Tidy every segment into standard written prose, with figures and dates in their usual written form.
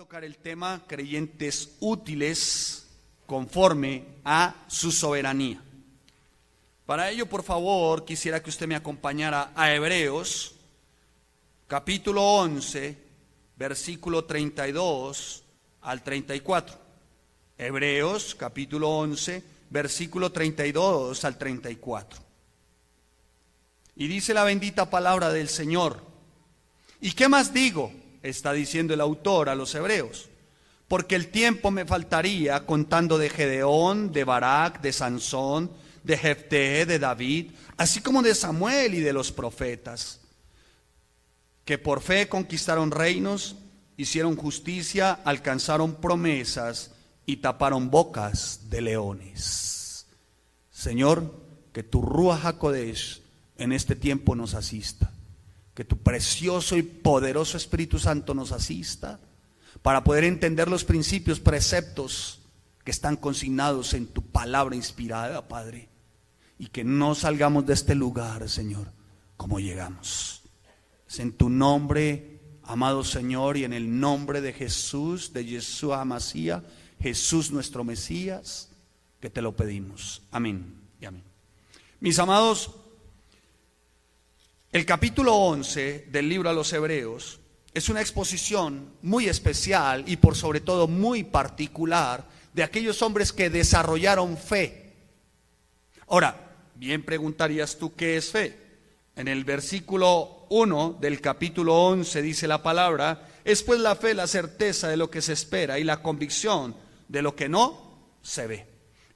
tocar el tema creyentes útiles conforme a su soberanía. Para ello, por favor, quisiera que usted me acompañara a Hebreos, capítulo 11, versículo 32 al 34. Hebreos, capítulo 11, versículo 32 al 34. Y dice la bendita palabra del Señor: ¿y qué más digo?, está diciendo el autor a los hebreos, porque el tiempo me faltaría contando de Gedeón, de Barak, de Sansón, de Jefté, de David, así como de Samuel y de los profetas, que por fe conquistaron reinos, hicieron justicia, alcanzaron promesas y taparon bocas de leones. Señor, que tu Ruach HaKodesh en este tiempo nos asista, que tu precioso y poderoso Espíritu Santo nos asista para poder entender los principios, preceptos que están consignados en tu palabra inspirada, Padre, y que no salgamos de este lugar, Señor, como llegamos. Es en tu nombre, amado Señor, y en el nombre de Jesús, de Yeshua Masía, Jesús nuestro Mesías, que te lo pedimos. Amén y amén. Mis amados, el capítulo 11 del libro a los Hebreos es una exposición muy especial y por sobre todo muy particular de aquellos hombres que desarrollaron fe. Ahora, bien preguntarías tú, ¿qué es fe? En el versículo 1 del capítulo 11 dice la palabra: es pues la fe la certeza de lo que se espera y la convicción de lo que no se ve.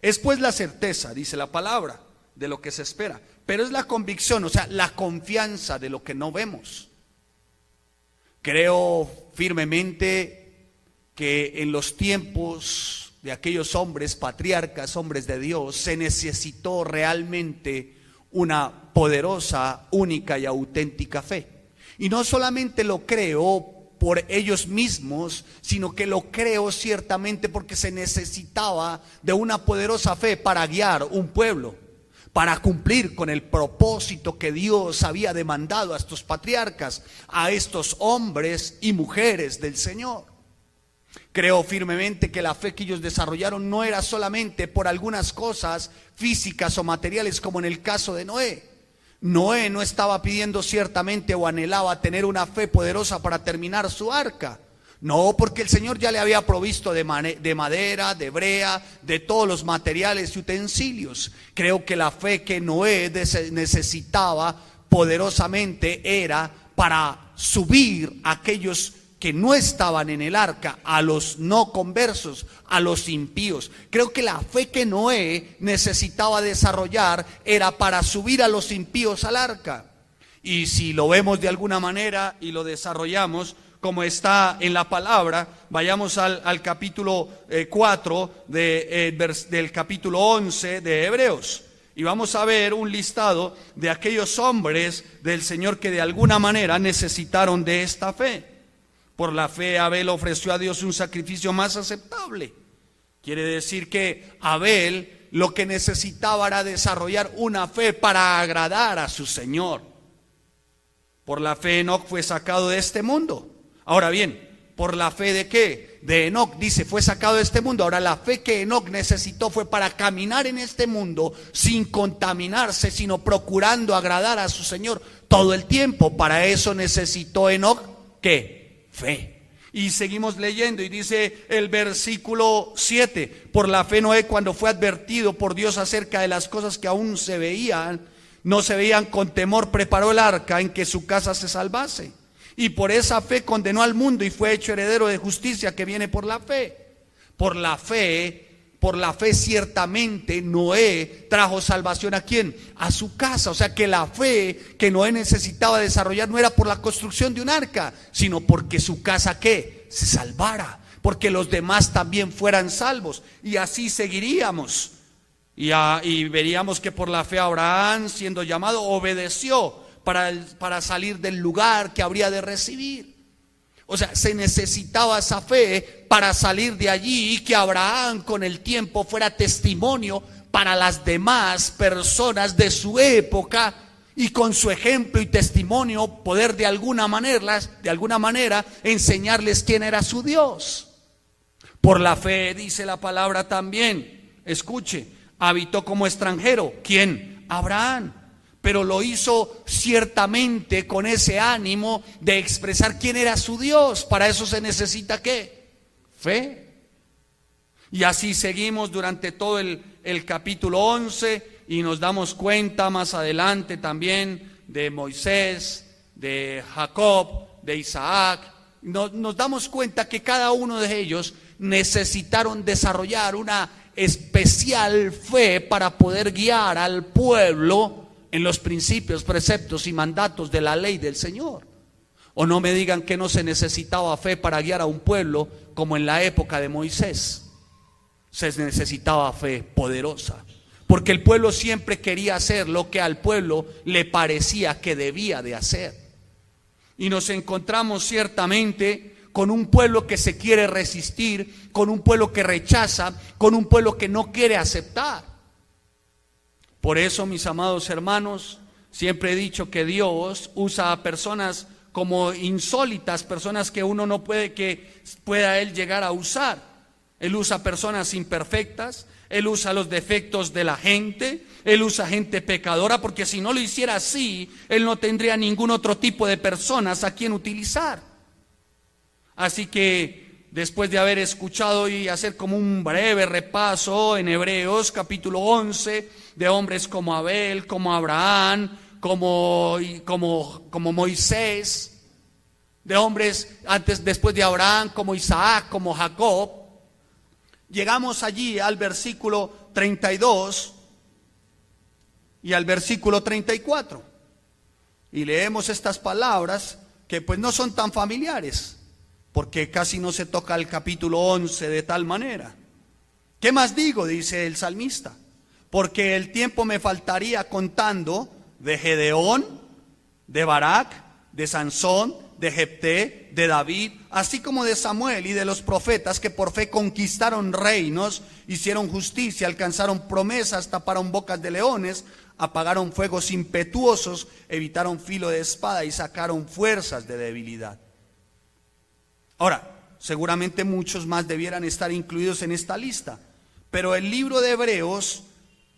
Es pues la certeza, dice la palabra, de lo que se espera, pero es la convicción, o sea, la confianza de lo que no vemos. Creo firmemente que en los tiempos de aquellos hombres patriarcas, hombres de Dios, se necesitó realmente una poderosa, única y auténtica fe. Y no solamente lo creo por ellos mismos, sino que lo creo ciertamente porque se necesitaba de una poderosa fe para guiar un pueblo, para cumplir con el propósito que Dios había demandado a estos patriarcas, a estos hombres y mujeres del Señor. Creo firmemente que la fe que ellos desarrollaron no era solamente por algunas cosas físicas o materiales, como en el caso de Noé. Noé no estaba pidiendo ciertamente o anhelaba tener una fe poderosa para terminar su arca. No, porque el Señor ya le había provisto de madera, de brea, de todos los materiales y utensilios. Creo que la fe que Noé necesitaba poderosamente era para subir a aquellos que no estaban en el arca, a los no conversos, a los impíos. Creo que la fe que Noé necesitaba desarrollar era para subir a los impíos al arca. Y si lo vemos de alguna manera y lo desarrollamos como está en la palabra, vayamos al capítulo 4 del capítulo 11 de Hebreos. Y vamos a ver un listado de aquellos hombres del Señor que de alguna manera necesitaron de esta fe. Por la fe Abel ofreció a Dios un sacrificio más aceptable. Quiere decir que Abel lo que necesitaba era desarrollar una fe para agradar a su Señor. Por la fe Enoc fue sacado de este mundo. Ahora bien, ¿por la fe de qué? De Enoc, dice, fue sacado de este mundo. Ahora, la fe que Enoc necesitó fue para caminar en este mundo sin contaminarse, sino procurando agradar a su Señor todo el tiempo. Para eso necesitó Enoc, ¿qué? Fe. Y seguimos leyendo y dice el versículo 7: por la fe Noé, cuando fue advertido por Dios acerca de las cosas que aún no se veían con temor, preparó el arca en que su casa se salvase. Y por esa fe condenó al mundo y fue hecho heredero de justicia que viene por la fe. Por la fe ciertamente Noé trajo salvación ¿a quién? A su casa. O sea que la fe que Noé necesitaba desarrollar no era por la construcción de un arca, sino porque su casa ¿qué? Se salvara, porque los demás también fueran salvos. Y así seguiríamos. Y veríamos que por la fe Abraham, siendo llamado, obedeció para salir del lugar que habría de recibir. O sea, se necesitaba esa fe para salir de allí y que Abraham con el tiempo fuera testimonio para las demás personas de su época y con su ejemplo y testimonio poder de alguna manera enseñarles quién era su Dios. Por la fe, dice la palabra también, escuche, habitó como extranjero. ¿Quién? Abraham. Pero lo hizo ciertamente con ese ánimo de expresar quién era su Dios. Para eso se necesita ¿qué? Fe. Y así seguimos durante todo el capítulo 11 y nos damos cuenta más adelante también de Moisés, de Jacob, de Isaac. Nos damos cuenta que cada uno de ellos necesitaron desarrollar una especial fe para poder guiar al pueblo en los principios, preceptos y mandatos de la ley del Señor. O no me digan que no se necesitaba fe para guiar a un pueblo como en la época de Moisés. Se necesitaba fe poderosa, porque el pueblo siempre quería hacer lo que al pueblo le parecía que debía de hacer. Y nos encontramos ciertamente con un pueblo que se quiere resistir, con un pueblo que rechaza, con un pueblo que no quiere aceptar. Por eso, mis amados hermanos, siempre he dicho que Dios usa a personas como insólitas, personas que uno no pueda Él llegar a usar. Él usa personas imperfectas, Él usa los defectos de la gente, Él usa gente pecadora, porque si no lo hiciera así, Él no tendría ningún otro tipo de personas a quien utilizar. Así que después de haber escuchado y hacer como un breve repaso en Hebreos capítulo 11, de hombres como Abel, como Abraham, como Moisés, de hombres después de Abraham, como Isaac, como Jacob, llegamos allí al versículo 32 y al versículo 34 y leemos estas palabras que pues no son tan familiares, porque casi no se toca el capítulo 11 de tal manera. ¿Qué más digo?, dice el salmista, porque el tiempo me faltaría contando de Gedeón, de Barak, de Sansón, de Jefté, de David, así como de Samuel y de los profetas que por fe conquistaron reinos, hicieron justicia, alcanzaron promesas, taparon bocas de leones, apagaron fuegos impetuosos, evitaron filo de espada y sacaron fuerzas de debilidad. Ahora, seguramente muchos más debieran estar incluidos en esta lista, pero el libro de Hebreos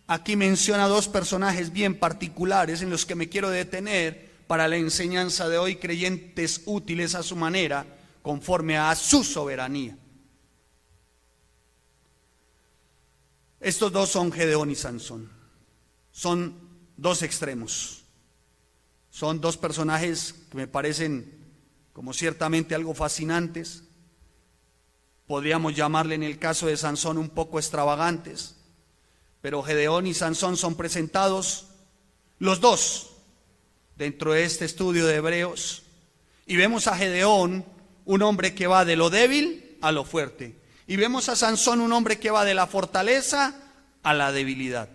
aquí menciona dos personajes bien particulares en los que me quiero detener para la enseñanza de hoy, creyentes útiles a su manera, conforme a su soberanía. Estos dos son Gedeón y Sansón. Son dos extremos. Son dos personajes que me parecen como ciertamente algo fascinantes. Podríamos llamarle en el caso de Sansón un poco extravagantes, pero Gedeón y Sansón son presentados los dos dentro de este estudio de Hebreos, y vemos a Gedeón, un hombre que va de lo débil a lo fuerte, y vemos a Sansón, un hombre que va de la fortaleza a la debilidad.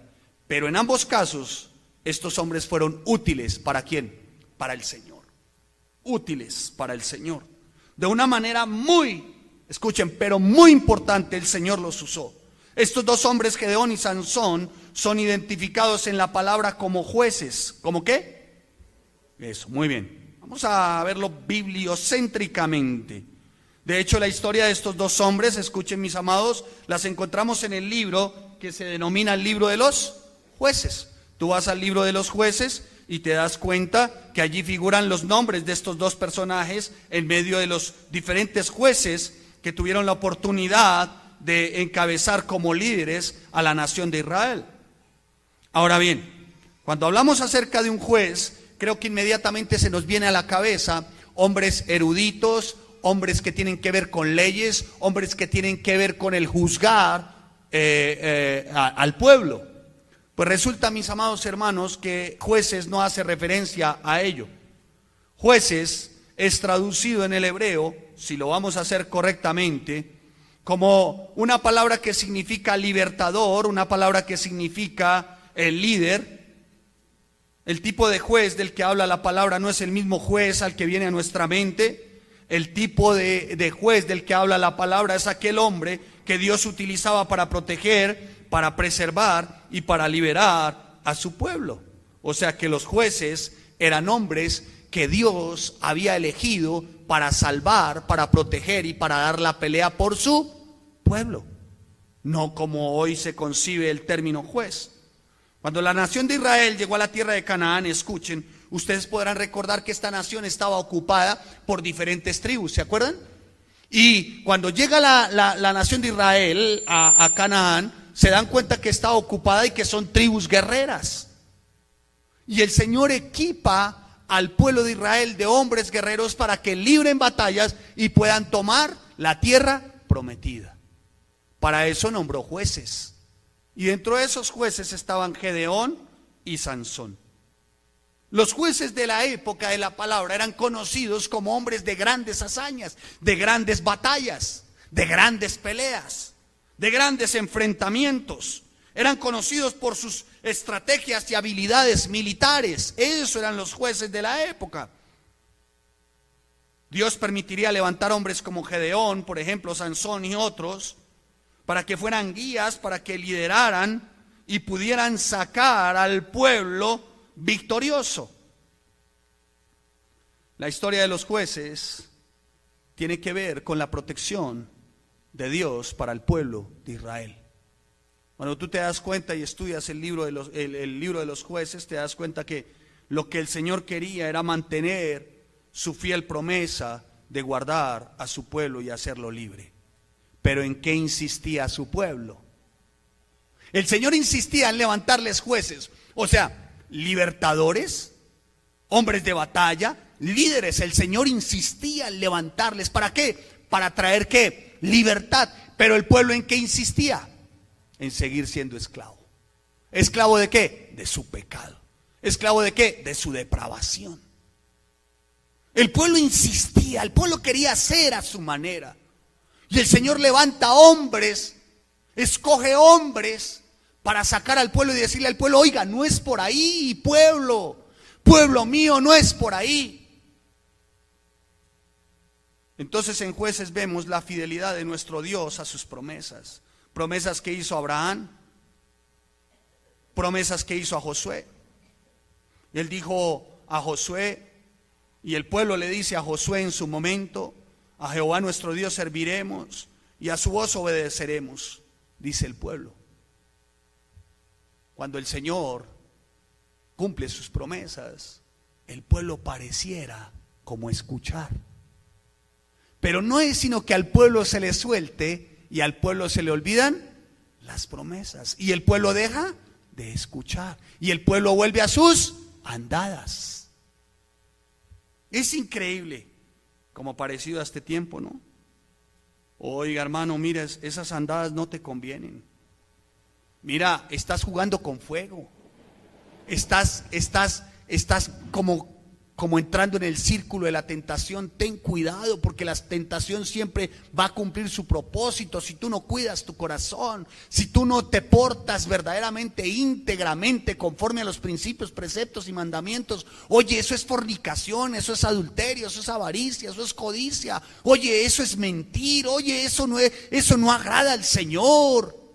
Pero en ambos casos, estos hombres fueron útiles. ¿Para quién? Para el Señor. Útiles para el Señor. De una manera muy, escuchen, pero muy importante, el Señor los usó. Estos dos hombres, Gedeón y Sansón, son identificados en la palabra como jueces. ¿Cómo qué? Eso, muy bien. Vamos a verlo bibliocéntricamente. De hecho, la historia de estos dos hombres, escuchen mis amados, las encontramos en el libro que se denomina el libro de los jueces. Tú vas al libro de los jueces y te das cuenta que allí figuran los nombres de estos dos personajes en medio de los diferentes jueces que tuvieron la oportunidad de encabezar como líderes a la nación de Israel. Ahora bien, cuando hablamos acerca de un juez, creo que inmediatamente se nos viene a la cabeza hombres eruditos, hombres que tienen que ver con leyes, hombres que tienen que ver con el juzgar al pueblo. Pues resulta, mis amados hermanos, que jueces no hace referencia a ello. Jueces es traducido en el hebreo, si lo vamos a hacer correctamente, como una palabra que significa libertador, una palabra que significa el líder. El tipo de juez del que habla la palabra no es el mismo juez al que viene a nuestra mente. El tipo de juez del que habla la palabra es aquel hombre que Dios utilizaba para proteger, para preservar y para liberar a su pueblo. O sea que los jueces eran hombres que Dios había elegido para salvar, para proteger y para dar la pelea por su pueblo. No como hoy se concibe el término juez. Cuando la nación de Israel llegó a la tierra de Canaán, escuchen, ustedes podrán recordar que esta nación estaba ocupada por diferentes tribus, ¿se acuerdan? Y cuando llega la nación de Israel a Canaán, se dan cuenta que está ocupada y que son tribus guerreras. Y el Señor equipa al pueblo de Israel de hombres guerreros para que libren batallas y puedan tomar la tierra prometida. Para eso nombró jueces. Y dentro de esos jueces estaban Gedeón y Sansón. Los jueces de la época de la palabra eran conocidos como hombres de grandes hazañas, de grandes batallas, de grandes peleas, de grandes enfrentamientos. Eran conocidos por sus estrategias y habilidades militares. Esos eran los jueces de la época. Dios permitiría levantar hombres como Gedeón, por ejemplo, Sansón y otros, para que fueran guías, para que lideraran y pudieran sacar al pueblo victorioso. La historia de los jueces tiene que ver con la protección de Dios para el pueblo de Israel. Cuando tú te das cuenta y estudias el libro de los jueces, te das cuenta que lo que el Señor quería era mantener su fiel promesa de guardar a su pueblo y hacerlo libre. Pero ¿en qué insistía su pueblo? El Señor insistía en levantarles jueces, o sea, libertadores, hombres de batalla, líderes. El Señor insistía en levantarles. ¿Para qué? Para traer ¿qué? Libertad. Pero el pueblo ¿en qué insistía? En seguir siendo esclavo. ¿Esclavo de qué? De su pecado. ¿Esclavo de qué? De su depravación. El pueblo insistía, el pueblo quería hacer a su manera. Y el Señor levanta hombres, escoge hombres para sacar al pueblo y decirle al pueblo: oiga, no es por ahí, pueblo mío, no es por ahí. Entonces en Jueces vemos la fidelidad de nuestro Dios a sus promesas. Promesas que hizo a Abraham, promesas que hizo a Josué. Él dijo a Josué, y el pueblo le dice a Josué en su momento: a Jehová nuestro Dios serviremos y a su voz obedeceremos, dice el pueblo. Cuando el Señor cumple sus promesas, el pueblo pareciera como escuchar. Pero no es sino que al pueblo se le suelte y al pueblo se le olvidan las promesas. Y el pueblo deja de escuchar. Y el pueblo vuelve a sus andadas. Es increíble, como parecido a este tiempo, ¿no? Oiga, hermano, mira, esas andadas no te convienen. Mira, estás jugando con fuego. Estás como entrando en el círculo de la tentación. Ten cuidado, porque la tentación siempre va a cumplir su propósito. Si tú no cuidas tu corazón, si tú no te portas verdaderamente, íntegramente, conforme a los principios, preceptos y mandamientos, oye, eso es fornicación, eso es adulterio, eso es avaricia, eso es codicia, oye, eso es mentir, oye, eso no agrada al Señor.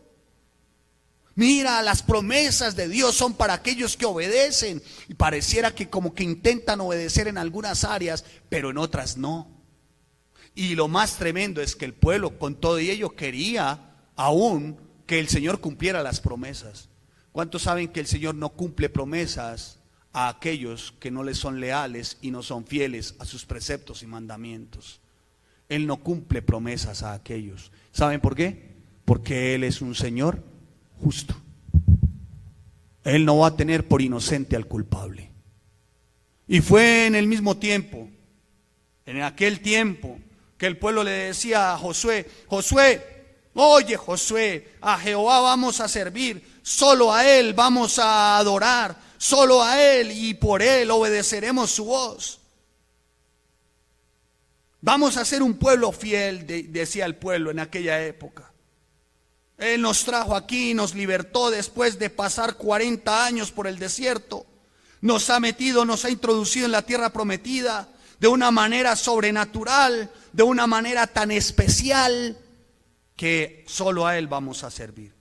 Mira, las promesas de Dios son para aquellos que obedecen. Y pareciera que como que intentan obedecer en algunas áreas, pero en otras no. Y lo más tremendo es que el pueblo con todo ello quería aún que el Señor cumpliera las promesas. ¿Cuántos saben que el Señor no cumple promesas a aquellos que no le son leales y no son fieles a sus preceptos y mandamientos? Él no cumple promesas a aquellos. ¿Saben por qué? Porque Él es un Señor justo. Él no va a tener por inocente al culpable. Y fue en el mismo tiempo, en aquel tiempo, que el pueblo le decía a Josué: Josué, oye Josué, a Jehová vamos a servir, solo a Él vamos a adorar, solo a Él y por Él obedeceremos su voz. Vamos a ser un pueblo fiel, decía el pueblo en aquella época. Él nos trajo aquí, nos libertó después de pasar 40 años por el desierto. Nos ha introducido en la tierra prometida de una manera sobrenatural, de una manera tan especial que solo a Él vamos a servir.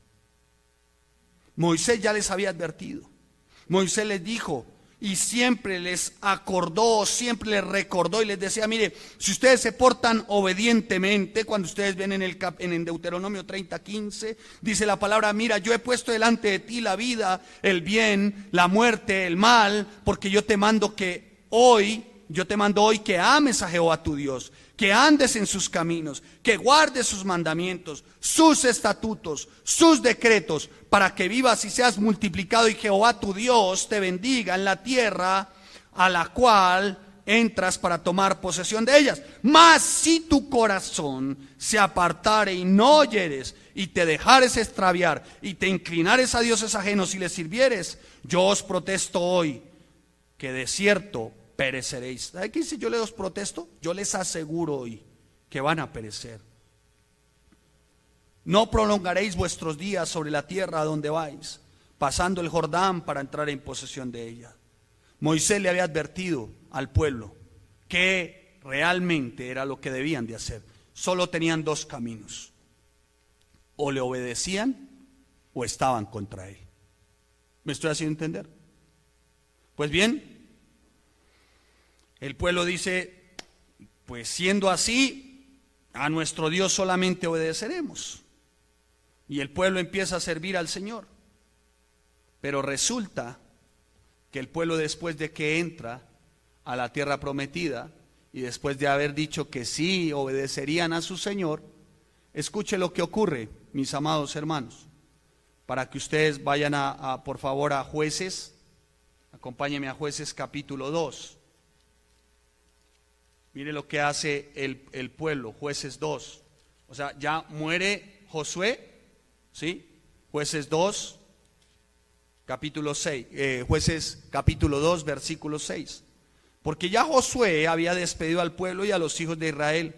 Moisés ya les había advertido. Moisés les dijo, y siempre les acordó, siempre les recordó y les decía, mire, si ustedes se portan obedientemente, cuando ustedes ven en Deuteronomio 30:15, dice la palabra, mira, yo he puesto delante de ti la vida, el bien, la muerte, el mal, porque yo te mando hoy que ames a Jehová tu Dios, que andes en sus caminos, que guardes sus mandamientos, sus estatutos, sus decretos, para que vivas y seas multiplicado y Jehová tu Dios te bendiga en la tierra a la cual entras para tomar posesión de ellas. Mas si tu corazón se apartare y no oyeres y te dejares extraviar y te inclinares a dioses ajenos y les sirvieres, yo os protesto hoy que de cierto pereceréis. ¿Sabe qué dice? Yo les protesto, yo les aseguro hoy que van a perecer. No prolongaréis vuestros días sobre la tierra a donde vais, pasando el Jordán para entrar en posesión de ella. Moisés le había advertido al pueblo que realmente era lo que debían de hacer. Solo tenían dos caminos: o le obedecían o estaban contra él. ¿Me estoy haciendo entender? Pues bien, el pueblo dice, pues siendo así, a nuestro Dios solamente obedeceremos. Y el pueblo empieza a servir al Señor. Pero resulta que el pueblo, después de que entra a la tierra prometida y después de haber dicho que sí obedecerían a su Señor, escuche lo que ocurre, mis amados hermanos, para que ustedes vayan por favor a Jueces. Acompáñenme a Jueces capítulo 2. Mire lo que hace el pueblo, Jueces 2. O sea, ya muere Josué, ¿sí? Jueces 2, capítulo 6. Jueces capítulo 2, versículo 6. Porque ya Josué había despedido al pueblo y a los hijos de Israel.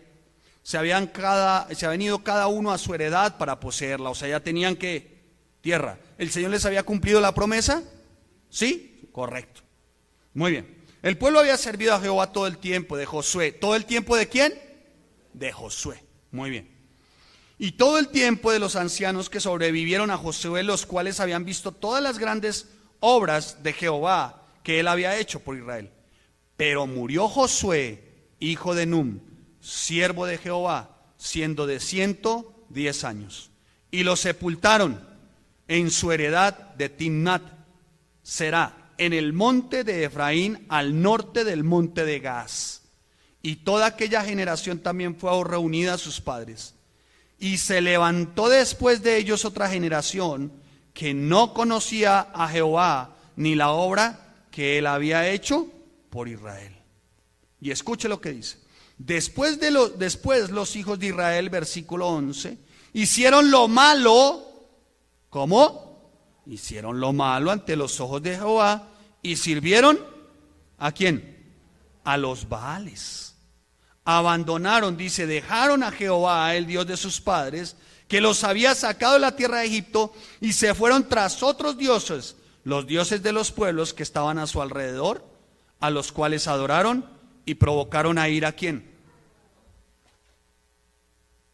Se habían ido cada uno a su heredad para poseerla. O sea, ya tenían que tierra. ¿El Señor les había cumplido la promesa? ¿Sí? Correcto. Muy bien. El pueblo había servido a Jehová todo el tiempo de Josué. ¿Todo el tiempo de quién? De Josué. Muy bien. Y todo el tiempo de los ancianos que sobrevivieron a Josué, los cuales habían visto todas las grandes obras de Jehová que él había hecho por Israel. Pero murió Josué, hijo de Num, siervo de Jehová, siendo de 110 años. Y lo sepultaron en su heredad de Timnat Será, en el monte de Efraín, al norte del monte de Gaz. Y toda aquella generación también fue reunida a sus padres. Y se levantó después de ellos otra generación que no conocía a Jehová ni la obra que él había hecho por Israel. Y escuche lo que dice. Después los hijos de Israel, versículo 11, hicieron lo malo. ¿Cómo? Hicieron lo malo ante los ojos de Jehová y sirvieron ¿a quién? A los Baales. Abandonaron, dice, dejaron a Jehová, el Dios de sus padres, que los había sacado de la tierra de Egipto, y se fueron tras otros dioses, los dioses de los pueblos que estaban a su alrededor, a los cuales adoraron y provocaron a ir ¿a quién?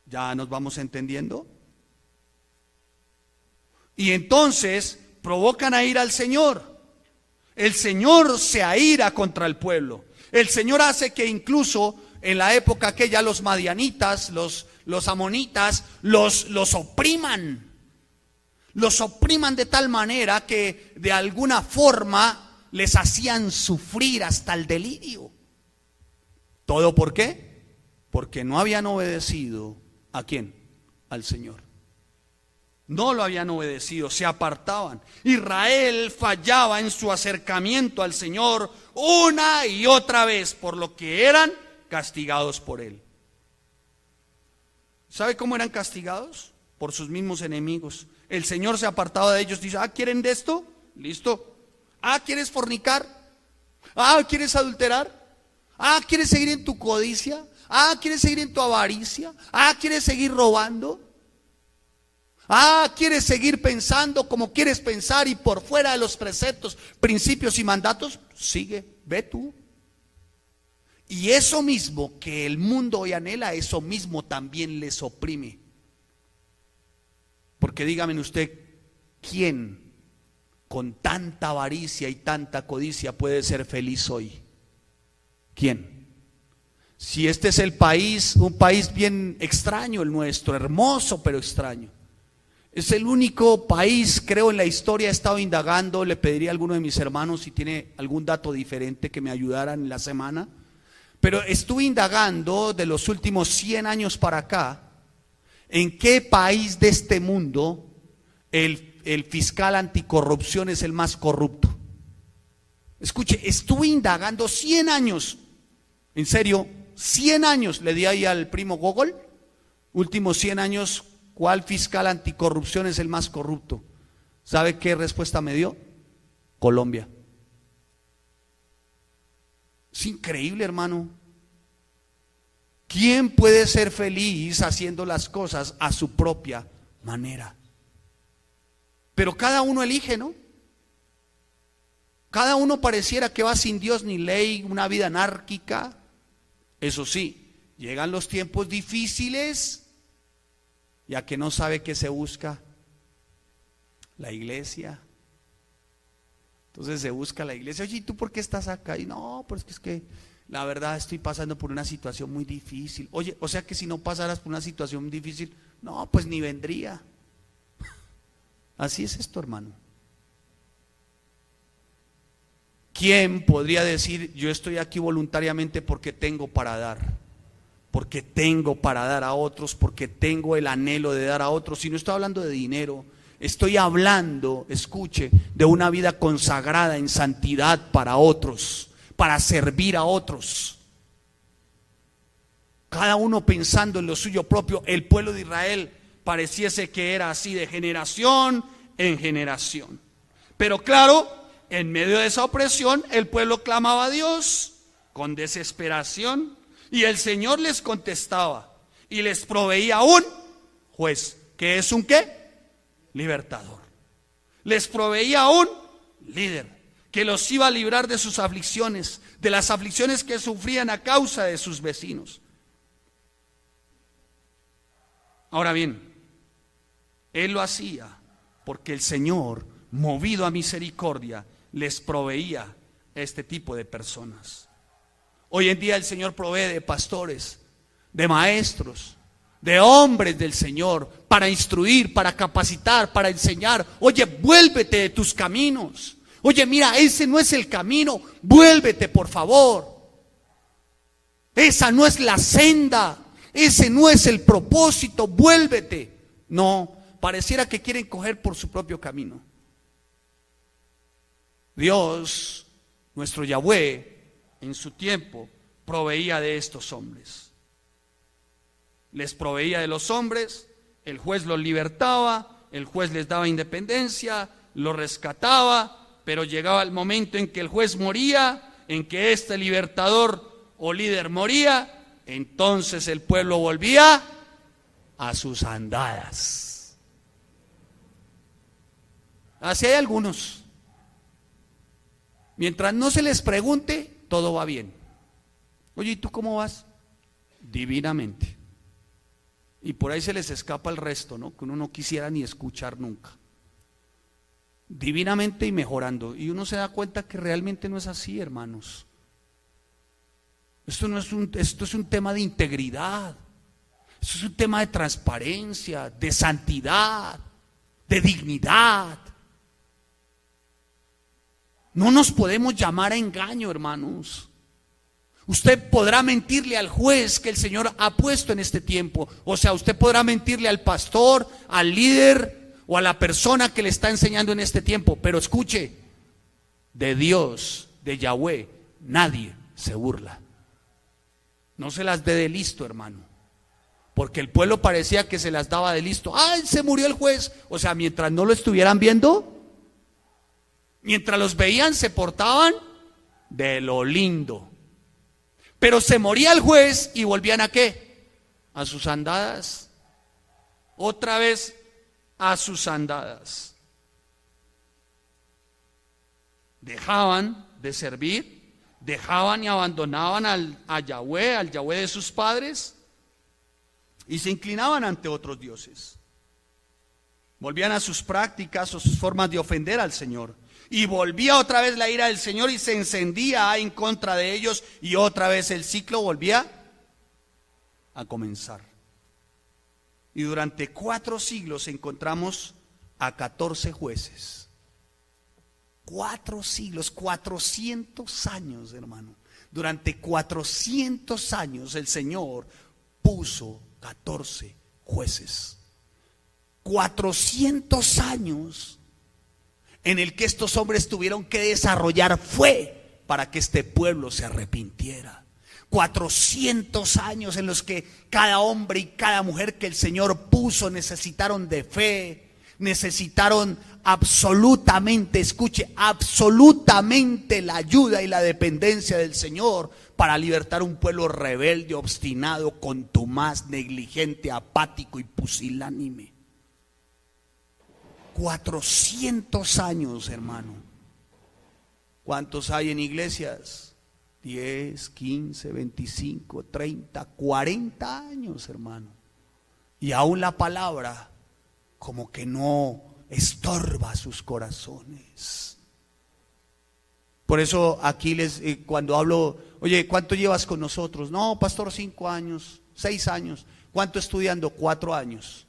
¿Ya nos vamos entendiendo? Y entonces provocan a ir al Señor. El Señor se aira contra el pueblo. El Señor hace que incluso en la época aquella los madianitas, los amonitas, los opriman. Los opriman de tal manera que de alguna forma les hacían sufrir hasta el delirio. ¿Todo por qué? Porque no habían obedecido ¿a quién? Al Señor. No lo habían obedecido, se apartaban. Israel fallaba en su acercamiento al Señor una y otra vez, por lo que eran castigados por Él. ¿Sabe cómo eran castigados? Por sus mismos enemigos. El Señor se apartaba de ellos, dice, ¿quieren de esto? Listo. ¿Quieres fornicar? ¿Quieres adulterar? ¿Quieres seguir en tu codicia? ¿Quieres seguir en tu avaricia? ¿Quieres seguir robando? ¿Quieres seguir pensando como quieres pensar y por fuera de los preceptos, principios y mandatos? Sigue, ve tú. Y eso mismo que el mundo hoy anhela, eso mismo también les oprime. Porque dígame usted, ¿quién con tanta avaricia y tanta codicia puede ser feliz hoy? ¿Quién? Si este es el país, un país bien extraño el nuestro, hermoso pero extraño. Es el único país, creo, en la historia. He estado indagando, le pediría a alguno de mis hermanos si tiene algún dato diferente que me ayudaran en la semana. Pero estuve indagando de los últimos 100 años para acá, en qué país de este mundo el fiscal anticorrupción es el más corrupto. Escuche, estuve indagando 100 años, en serio, 100 años, le di ahí al primo Google, últimos 100 años, ¿cuál fiscal anticorrupción es el más corrupto? ¿Sabe qué respuesta me dio? Colombia. Es increíble, hermano. ¿Quién puede ser feliz haciendo las cosas a su propia manera? Pero cada uno elige, ¿no? Cada uno pareciera que va sin Dios ni ley, una vida anárquica. Eso sí, llegan los tiempos difíciles, ya que no sabe qué se busca, la iglesia. Entonces se busca la iglesia. Oye, ¿y tú por qué estás acá? Y no, pues es que la verdad estoy pasando por una situación muy difícil. Oye, o sea que si no pasaras por una situación difícil, no, pues ni vendría. Así es esto, hermano. ¿Quién podría decir, yo estoy aquí voluntariamente porque tengo para dar? Porque tengo para dar a otros, porque tengo el anhelo de dar a otros. Si no estoy hablando de dinero, estoy hablando, escuche, de una vida consagrada en santidad para otros, para servir a otros. Cada uno pensando en lo suyo propio. El pueblo de Israel pareciese que era así de generación en generación. Pero claro, en medio de esa opresión, el pueblo clamaba a Dios con desesperación y el Señor les contestaba y les proveía un juez, que es un ¿qué? Libertador. Les proveía un líder que los iba a librar de sus aflicciones, de las aflicciones que sufrían a causa de sus vecinos. Ahora bien, Él lo hacía porque el Señor, movido a misericordia, les proveía este tipo de personas. Hoy en día el Señor provee de pastores, de maestros, de hombres del Señor, para instruir, para capacitar, para enseñar. Oye, vuélvete de tus caminos. Oye, mira, ese no es el camino, vuélvete por favor. Esa no es la senda, ese no es el propósito, vuélvete. No, pareciera que quieren coger por su propio camino. Dios, nuestro Yahweh, en su tiempo proveía de estos hombres. Les proveía de los hombres, el juez los libertaba, el juez les daba independencia, los rescataba, pero llegaba el momento en que el juez moría, en que este libertador o líder moría, entonces el pueblo volvía a sus andadas. Así hay algunos. Mientras no se les pregunte, todo va bien. Oye, ¿y tú cómo vas? Divinamente. Y por ahí se les escapa el resto, ¿no? Que uno no quisiera ni escuchar nunca. Divinamente y mejorando. Y uno se da cuenta que realmente no es así, hermanos. Esto es un tema de integridad. Esto es un tema de transparencia, de santidad, de dignidad. No nos podemos llamar a engaño, hermanos. Usted podrá mentirle al juez que el Señor ha puesto en este tiempo. O sea, usted podrá mentirle al pastor, al líder o a la persona que le está enseñando en este tiempo. Pero escuche, de Dios, de Yahweh, nadie se burla. No se las dé de listo, hermano. Porque el pueblo parecía que se las daba de listo. ¡Ay, se murió el juez! O sea, mientras no lo estuvieran viendo, mientras los veían, se portaban de lo lindo. Pero se moría el juez y volvían ¿a qué? A sus andadas. Otra vez a sus andadas. Dejaban de servir, dejaban y abandonaban a Yahweh, al Yahweh de sus padres, y se inclinaban ante otros dioses. Volvían a sus prácticas o sus formas de ofender al Señor. Y volvía otra vez la ira del Señor y se encendía en contra de ellos, y otra vez el ciclo volvía a comenzar. Y durante 4 siglos encontramos a 14 jueces. 4 siglos, 400 años, hermano. Durante 400 años el Señor puso 14 jueces. 400 años en el que estos hombres tuvieron que desarrollar fe para que este pueblo se arrepintiera. 400 años en los que cada hombre y cada mujer que el Señor puso necesitaron de fe, necesitaron absolutamente, escuche, absolutamente la ayuda y la dependencia del Señor para libertar un pueblo rebelde, obstinado, contumaz, negligente, apático y pusilánime. 400 años, hermano. ¿Cuántos hay en iglesias? 10, 15, 25, 30, 40 años, hermano. Y aún la palabra como que no estorba sus corazones. Por eso aquí cuando hablo, oye, ¿cuánto llevas con nosotros? No, pastor, 5 años, 6 años. ¿Cuánto estudiando? 4 años.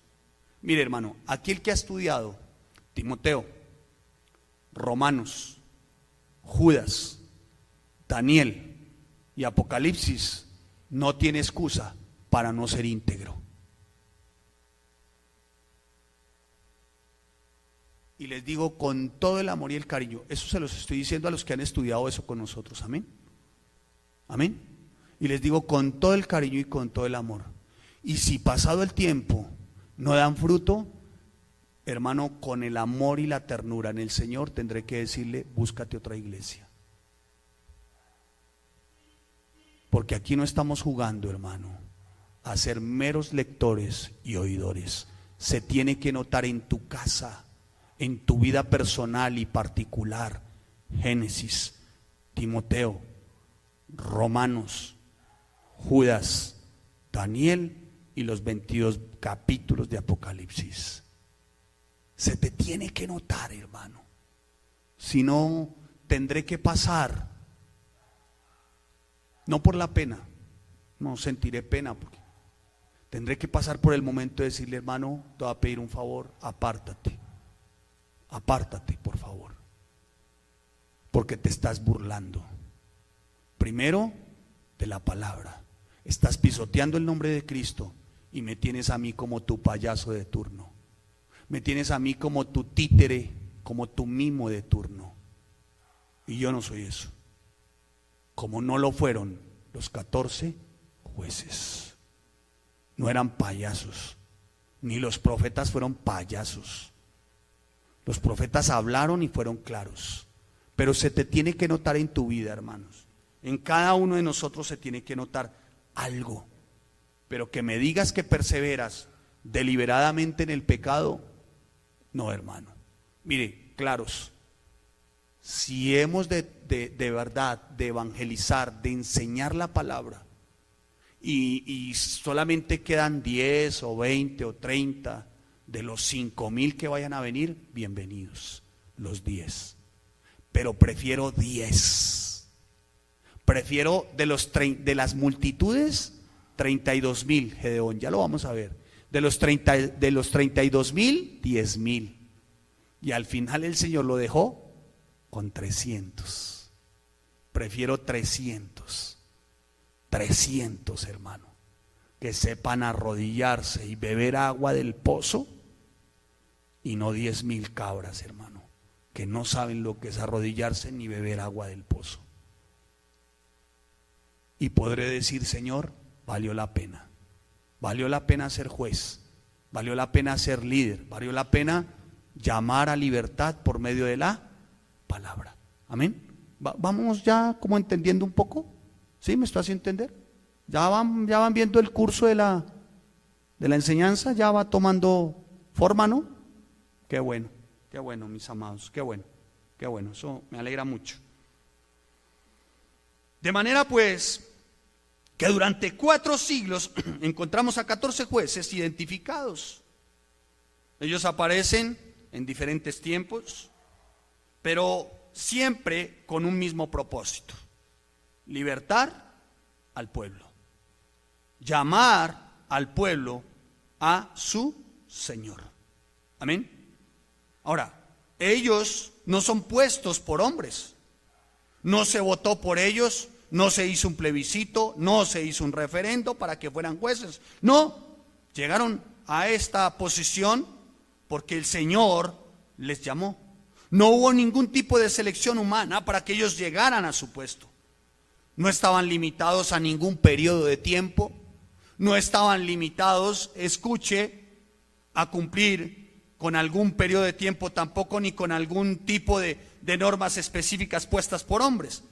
Mire, hermano, aquí el que ha estudiado Timoteo, Romanos, Judas, Daniel y Apocalipsis no tiene excusa para no ser íntegro. Y les digo con todo el amor y el cariño, eso se los estoy diciendo a los que han estudiado eso con nosotros, amén. Amén. Y les digo con todo el cariño y con todo el amor. Y si pasado el tiempo no dan fruto, hermano, con el amor y la ternura en el Señor tendré que decirle, búscate otra iglesia. Porque aquí no estamos jugando, hermano, a ser meros lectores y oidores. Se tiene que notar en tu casa, en tu vida personal y particular. Génesis, Timoteo, Romanos, Judas, Daniel y los 22 capítulos de Apocalipsis. Se te tiene que notar, hermano. Si no, tendré que pasar, no por la pena, no sentiré pena, porque tendré que pasar por el momento de decirle, hermano, te voy a pedir un favor, apártate, por favor, porque te estás burlando, primero de la palabra, estás pisoteando el nombre de Cristo y me tienes a mí como tu payaso de turno. Me tienes a mí como tu títere, como tu mimo de turno. Y yo no soy eso. Como no lo fueron los 14 jueces. No eran payasos. Ni los profetas fueron payasos. Los profetas hablaron y fueron claros. Pero se te tiene que notar en tu vida, hermanos. En cada uno de nosotros se tiene que notar algo. Pero que me digas que perseveras deliberadamente en el pecado, no, hermano. Mire, claros, si hemos de verdad de evangelizar, de enseñar la palabra y solamente quedan 10 o 20 o 30 de los 5,000 que vayan a venir, bienvenidos los 10, pero prefiero 10. Prefiero de las multitudes 32,000, Gedeón, ya lo vamos a ver. De los 32,000, 10,000. Y al final el Señor lo dejó con 300. Prefiero 300. 300, hermano. Que sepan arrodillarse y beber agua del pozo. Y no 10,000 cabras, hermano. Que no saben lo que es arrodillarse ni beber agua del pozo. Y podré decir, Señor, valió la pena. Valió la pena ser juez, valió la pena ser líder, valió la pena llamar a libertad por medio de la palabra. Amén. Vamos ya como entendiendo un poco. ¿Sí? ¿Me estoy haciendo entender? Ya van viendo el curso de la enseñanza, ya va tomando forma, ¿no? Qué bueno, mis amados, qué bueno, eso me alegra mucho. De manera pues que durante 4 siglos encontramos a 14 jueces identificados. Ellos aparecen en diferentes tiempos, pero siempre con un mismo propósito: libertar al pueblo, llamar al pueblo a su Señor. Amén. Ahora, ellos no son puestos por hombres. No se votó por ellos, no se hizo un plebiscito, no se hizo un referendo para que fueran jueces. No, llegaron a esta posición porque el Señor les llamó. No hubo ningún tipo de selección humana para que ellos llegaran a su puesto. No estaban limitados a ningún periodo de tiempo. No estaban limitados, escuche, a cumplir con algún periodo de tiempo tampoco, ni con algún tipo de normas específicas puestas por hombres.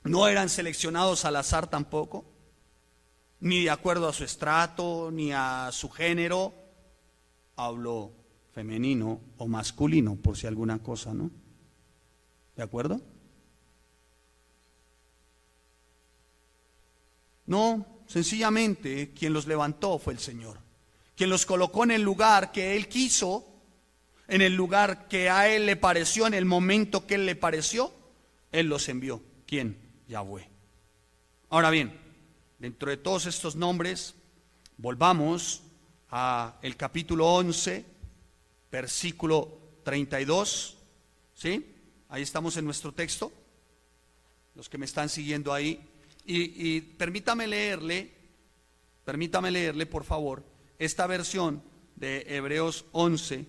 No eran seleccionados al azar tampoco, ni de acuerdo a su estrato, ni a su género. Hablo femenino o masculino, por si alguna cosa, ¿no? ¿De acuerdo? No, sencillamente quien los levantó fue el Señor, quien los colocó en el lugar que Él quiso, en el lugar que a Él le pareció, en el momento que Él le pareció. Él los envió. ¿Quién? Yahweh. Ahora bien, dentro de todos estos nombres, volvamos a el capítulo 11, versículo 32, ¿sí? Ahí estamos en nuestro texto, los que me están siguiendo ahí, y permítame leerle, por favor, esta versión de Hebreos 11,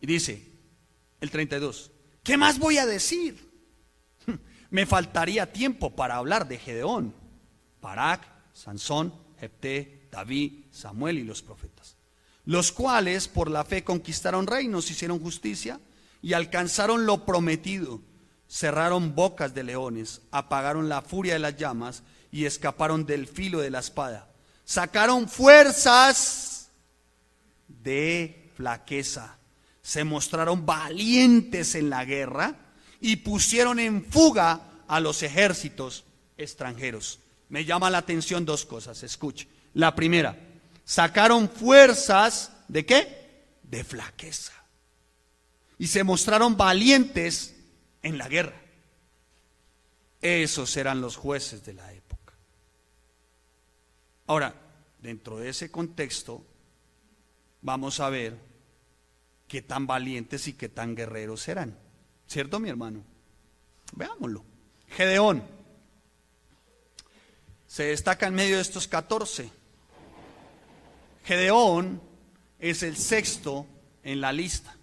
y dice, el 32, ¿qué más voy a decir? Me faltaría tiempo para hablar de Gedeón, Barak, Sansón, Jefté, David, Samuel y los profetas, los cuales por la fe conquistaron reinos, hicieron justicia y alcanzaron lo prometido, cerraron bocas de leones, apagaron la furia de las llamas y escaparon del filo de la espada, sacaron fuerzas de flaqueza, se mostraron valientes en la guerra y pusieron en fuga a los ejércitos extranjeros. Me llama la atención dos cosas, escuche. La primera, sacaron fuerzas ¿de qué? De flaqueza. Y se mostraron valientes en la guerra. Esos eran los jueces de la época. Ahora, dentro de ese contexto, vamos a ver qué tan valientes y qué tan guerreros eran. ¿Cierto, mi hermano? Veámoslo. Gedeón se destaca en medio de estos 14. Gedeón es el sexto en la lista.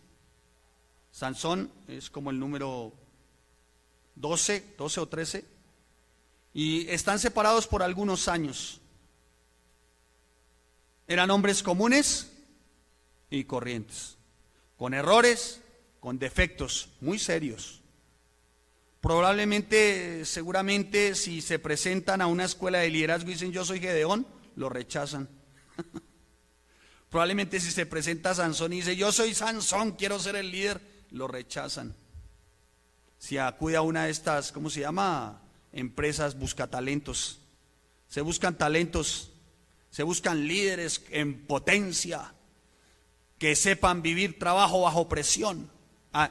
Sansón es como el número 12 o 13. Y están separados por algunos años. Eran hombres comunes y corrientes, con errores, con defectos muy serios. Probablemente, seguramente, si se presentan a una escuela de liderazgo y dicen yo soy Gedeón, lo rechazan. Probablemente si se presenta Sansón y dice yo soy Sansón, quiero ser el líder, lo rechazan. Si acude a una de estas, ¿cómo se llama? Empresas buscatalentos. Se buscan talentos, se buscan líderes en potencia, que sepan vivir trabajo bajo presión.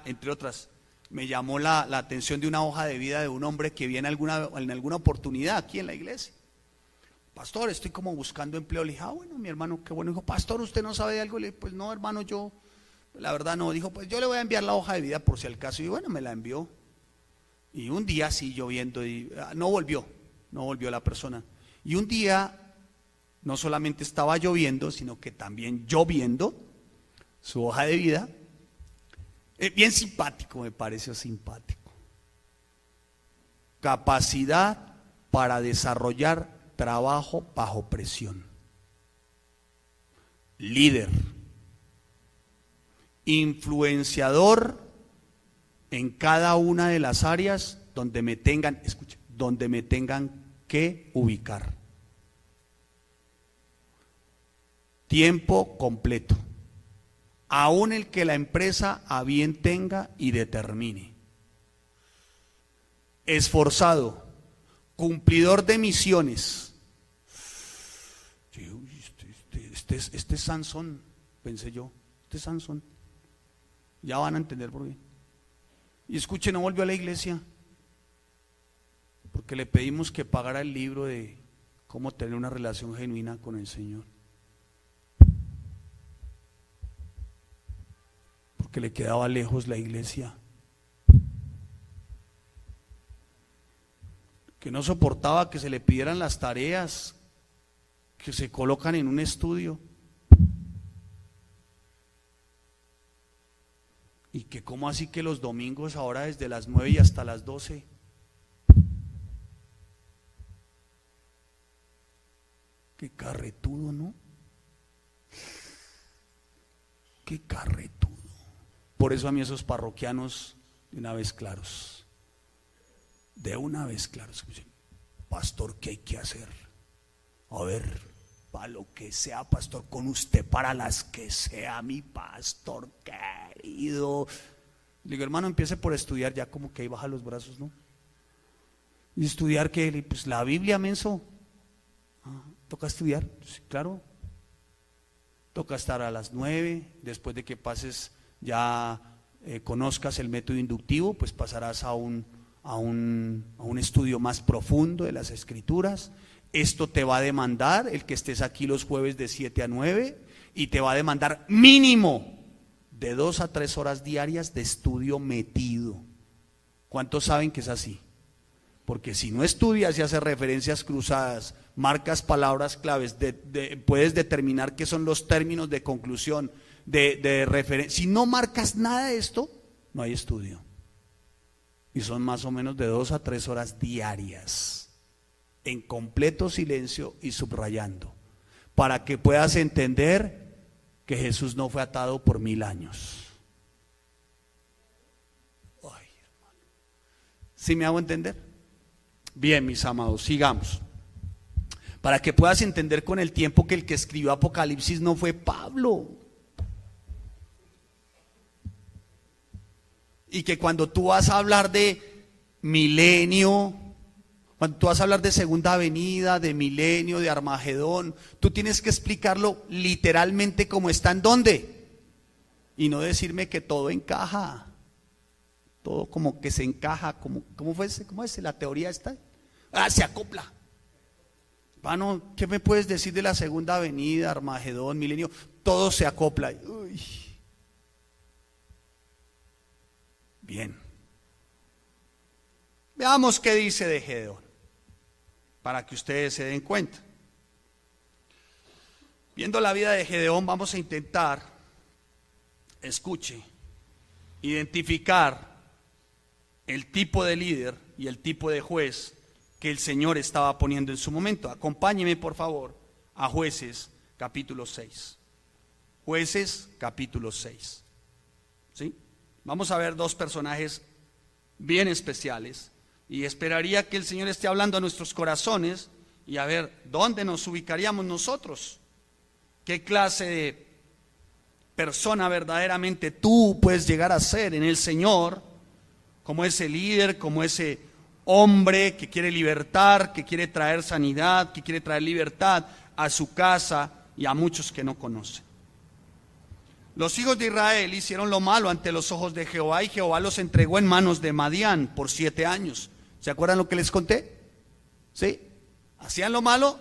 Entre otras, me llamó la atención de una hoja de vida de un hombre que viene en alguna oportunidad aquí en la iglesia. Pastor, estoy como buscando empleo. Le dije, bueno, mi hermano, qué bueno. Dijo, pastor, ¿usted no sabe de algo? Le dije, pues no, hermano, yo, la verdad no. Dijo, pues yo le voy a enviar la hoja de vida por si al caso. Y bueno, me la envió. Y un día, sí, lloviendo, y no volvió la persona. Y un día, no solamente estaba lloviendo, sino que también lloviendo, su hoja de vida, bien simpático, me pareció simpático. Capacidad para desarrollar trabajo bajo presión. Líder. Influenciador en cada una de las áreas donde me tengan, escucha, donde me tengan que ubicar. Tiempo completo. Aún el que la empresa a bien tenga y determine. Esforzado, cumplidor de misiones. este es Sansón, pensé yo, este es Sansón. Ya van a entender por qué. Y escuche, no volvió a la iglesia porque le pedimos que pagara el libro de cómo tener una relación genuina con el Señor. Porque le quedaba lejos la iglesia. Que no soportaba que se le pidieran las tareas que se colocan en un estudio. Y que cómo así que los domingos ahora desde las 9 y hasta las 12. Qué carretudo, ¿no? Qué carretudo. Por eso a mí esos parroquianos de una vez claros. De una vez claros. Pastor, ¿qué hay que hacer? A ver, para lo que sea, pastor, con usted para las que sea, mi pastor querido. Le digo, hermano, empiece por estudiar, ya como que ahí baja los brazos, ¿no? Y estudiar que, pues la Biblia, menso. Toca estudiar, sí, claro. Toca estar a las 9, después de que pases ya conozcas el método inductivo, pues pasarás a un estudio más profundo de las Escrituras. Esto te va a demandar el que estés aquí los jueves de 7 a 9 y te va a demandar mínimo de 2 a 3 horas diarias de estudio metido. ¿Cuántos saben que es así? Porque si no estudias y haces referencias cruzadas, marcas palabras claves, puedes determinar qué son los términos de conclusión, de referencia. Si no marcas nada de esto, no hay estudio. Y son más o menos de 2 a 3 horas diarias, en completo silencio y subrayando, para que puedas entender que Jesús no fue atado por 1000 años. Ay, hermano. ¿Sí me hago entender? Bien, mis amados, sigamos. Para que puedas entender con el tiempo que el que escribió Apocalipsis no fue Pablo. Y que cuando tú vas a hablar de milenio, cuando tú vas a hablar de segunda venida, de milenio, de Armagedón, tú tienes que explicarlo literalmente como está en dónde. Y no decirme que todo encaja. Todo como que se encaja, ¿cómo es la teoría esta? Se acopla. Bueno, ¿qué me puedes decir de la segunda venida, Armagedón, milenio? Todo se acopla. Uy. Bien. Veamos qué dice de Gedeón, para que ustedes se den cuenta. Viendo la vida de Gedeón, vamos a intentar, escuche, identificar el tipo de líder y el tipo de juez que el Señor estaba poniendo en su momento. Acompáñeme por favor a Jueces capítulo 6. Jueces capítulo 6. ¿Sí? Vamos a ver dos personajes bien especiales y esperaría que el Señor esté hablando a nuestros corazones y a ver dónde nos ubicaríamos nosotros. ¿Qué clase de persona verdaderamente tú puedes llegar a ser en el Señor? Como ese líder, como ese hombre que quiere libertar, que quiere traer sanidad, que quiere traer libertad a su casa y a muchos que no conocen. Los hijos de Israel hicieron lo malo ante los ojos de Jehová y Jehová los entregó en manos de Madián por 7 años. ¿Se acuerdan lo que les conté? ¿Sí? Hacían lo malo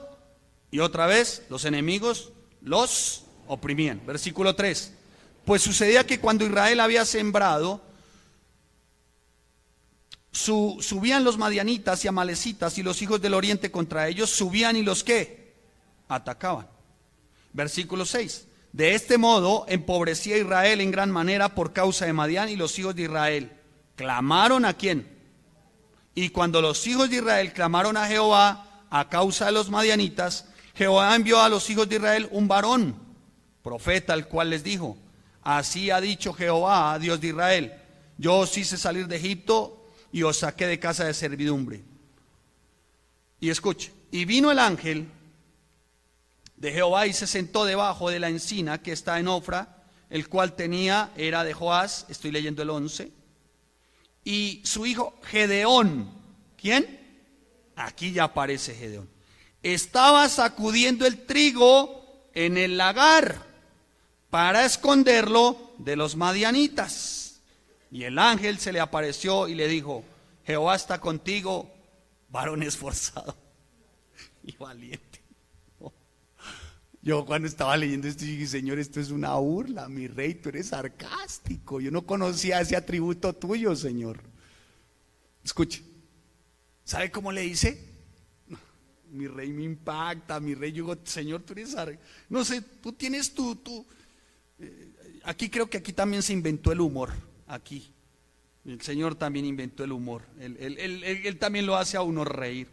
y otra vez los enemigos los oprimían. Versículo 3. Pues sucedía que cuando Israel había sembrado, subían los madianitas y amalecitas y los hijos del oriente contra ellos, subían y los ¿qué? Atacaban. Versículo 6. De este modo empobrecía Israel en gran manera por causa de Madián, y los hijos de Israel clamaron ¿a quién? Y cuando los hijos de Israel clamaron a Jehová a causa de los madianitas, Jehová envió a los hijos de Israel un varón, profeta, el cual les dijo: así ha dicho Jehová, Dios de Israel, yo os hice salir de Egipto y os saqué de casa de servidumbre. Y escuche, y vino el ángel de Jehová y se sentó debajo de la encina que está en Ofra, el cual era de Joás, estoy leyendo el 11, y su hijo Gedeón, ¿quién? Aquí ya aparece Gedeón, estaba sacudiendo el trigo en el lagar para esconderlo de los madianitas. Y el ángel se le apareció y le dijo: Jehová está contigo, varón esforzado y valiente. Yo cuando estaba leyendo esto dije: Señor, esto es una burla, mi rey, tú eres sarcástico. Yo no conocía ese atributo tuyo, Señor. Escuche, ¿sabe cómo le dice? Mi rey me impacta, mi rey. Yo digo: Señor, tú eres no sé, tú tienes aquí creo que aquí también se inventó el humor. Aquí el Señor también inventó el humor. Él también lo hace a uno reír.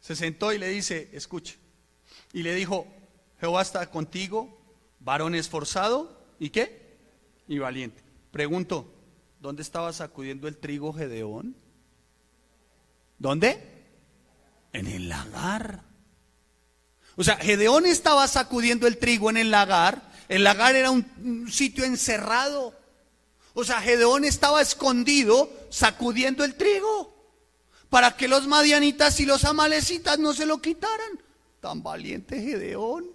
Se sentó y le dice: escuche. Y le dijo: Jehová está contigo, varón esforzado, ¿y qué? Y valiente. Pregunto: ¿dónde estaba sacudiendo el trigo Gedeón? ¿Dónde? En el lagar. O sea, Gedeón estaba sacudiendo el trigo en el lagar. El lagar era un sitio encerrado. O sea, Gedeón estaba escondido sacudiendo el trigo para que los madianitas y los amalecitas no se lo quitaran. Tan valiente Gedeón.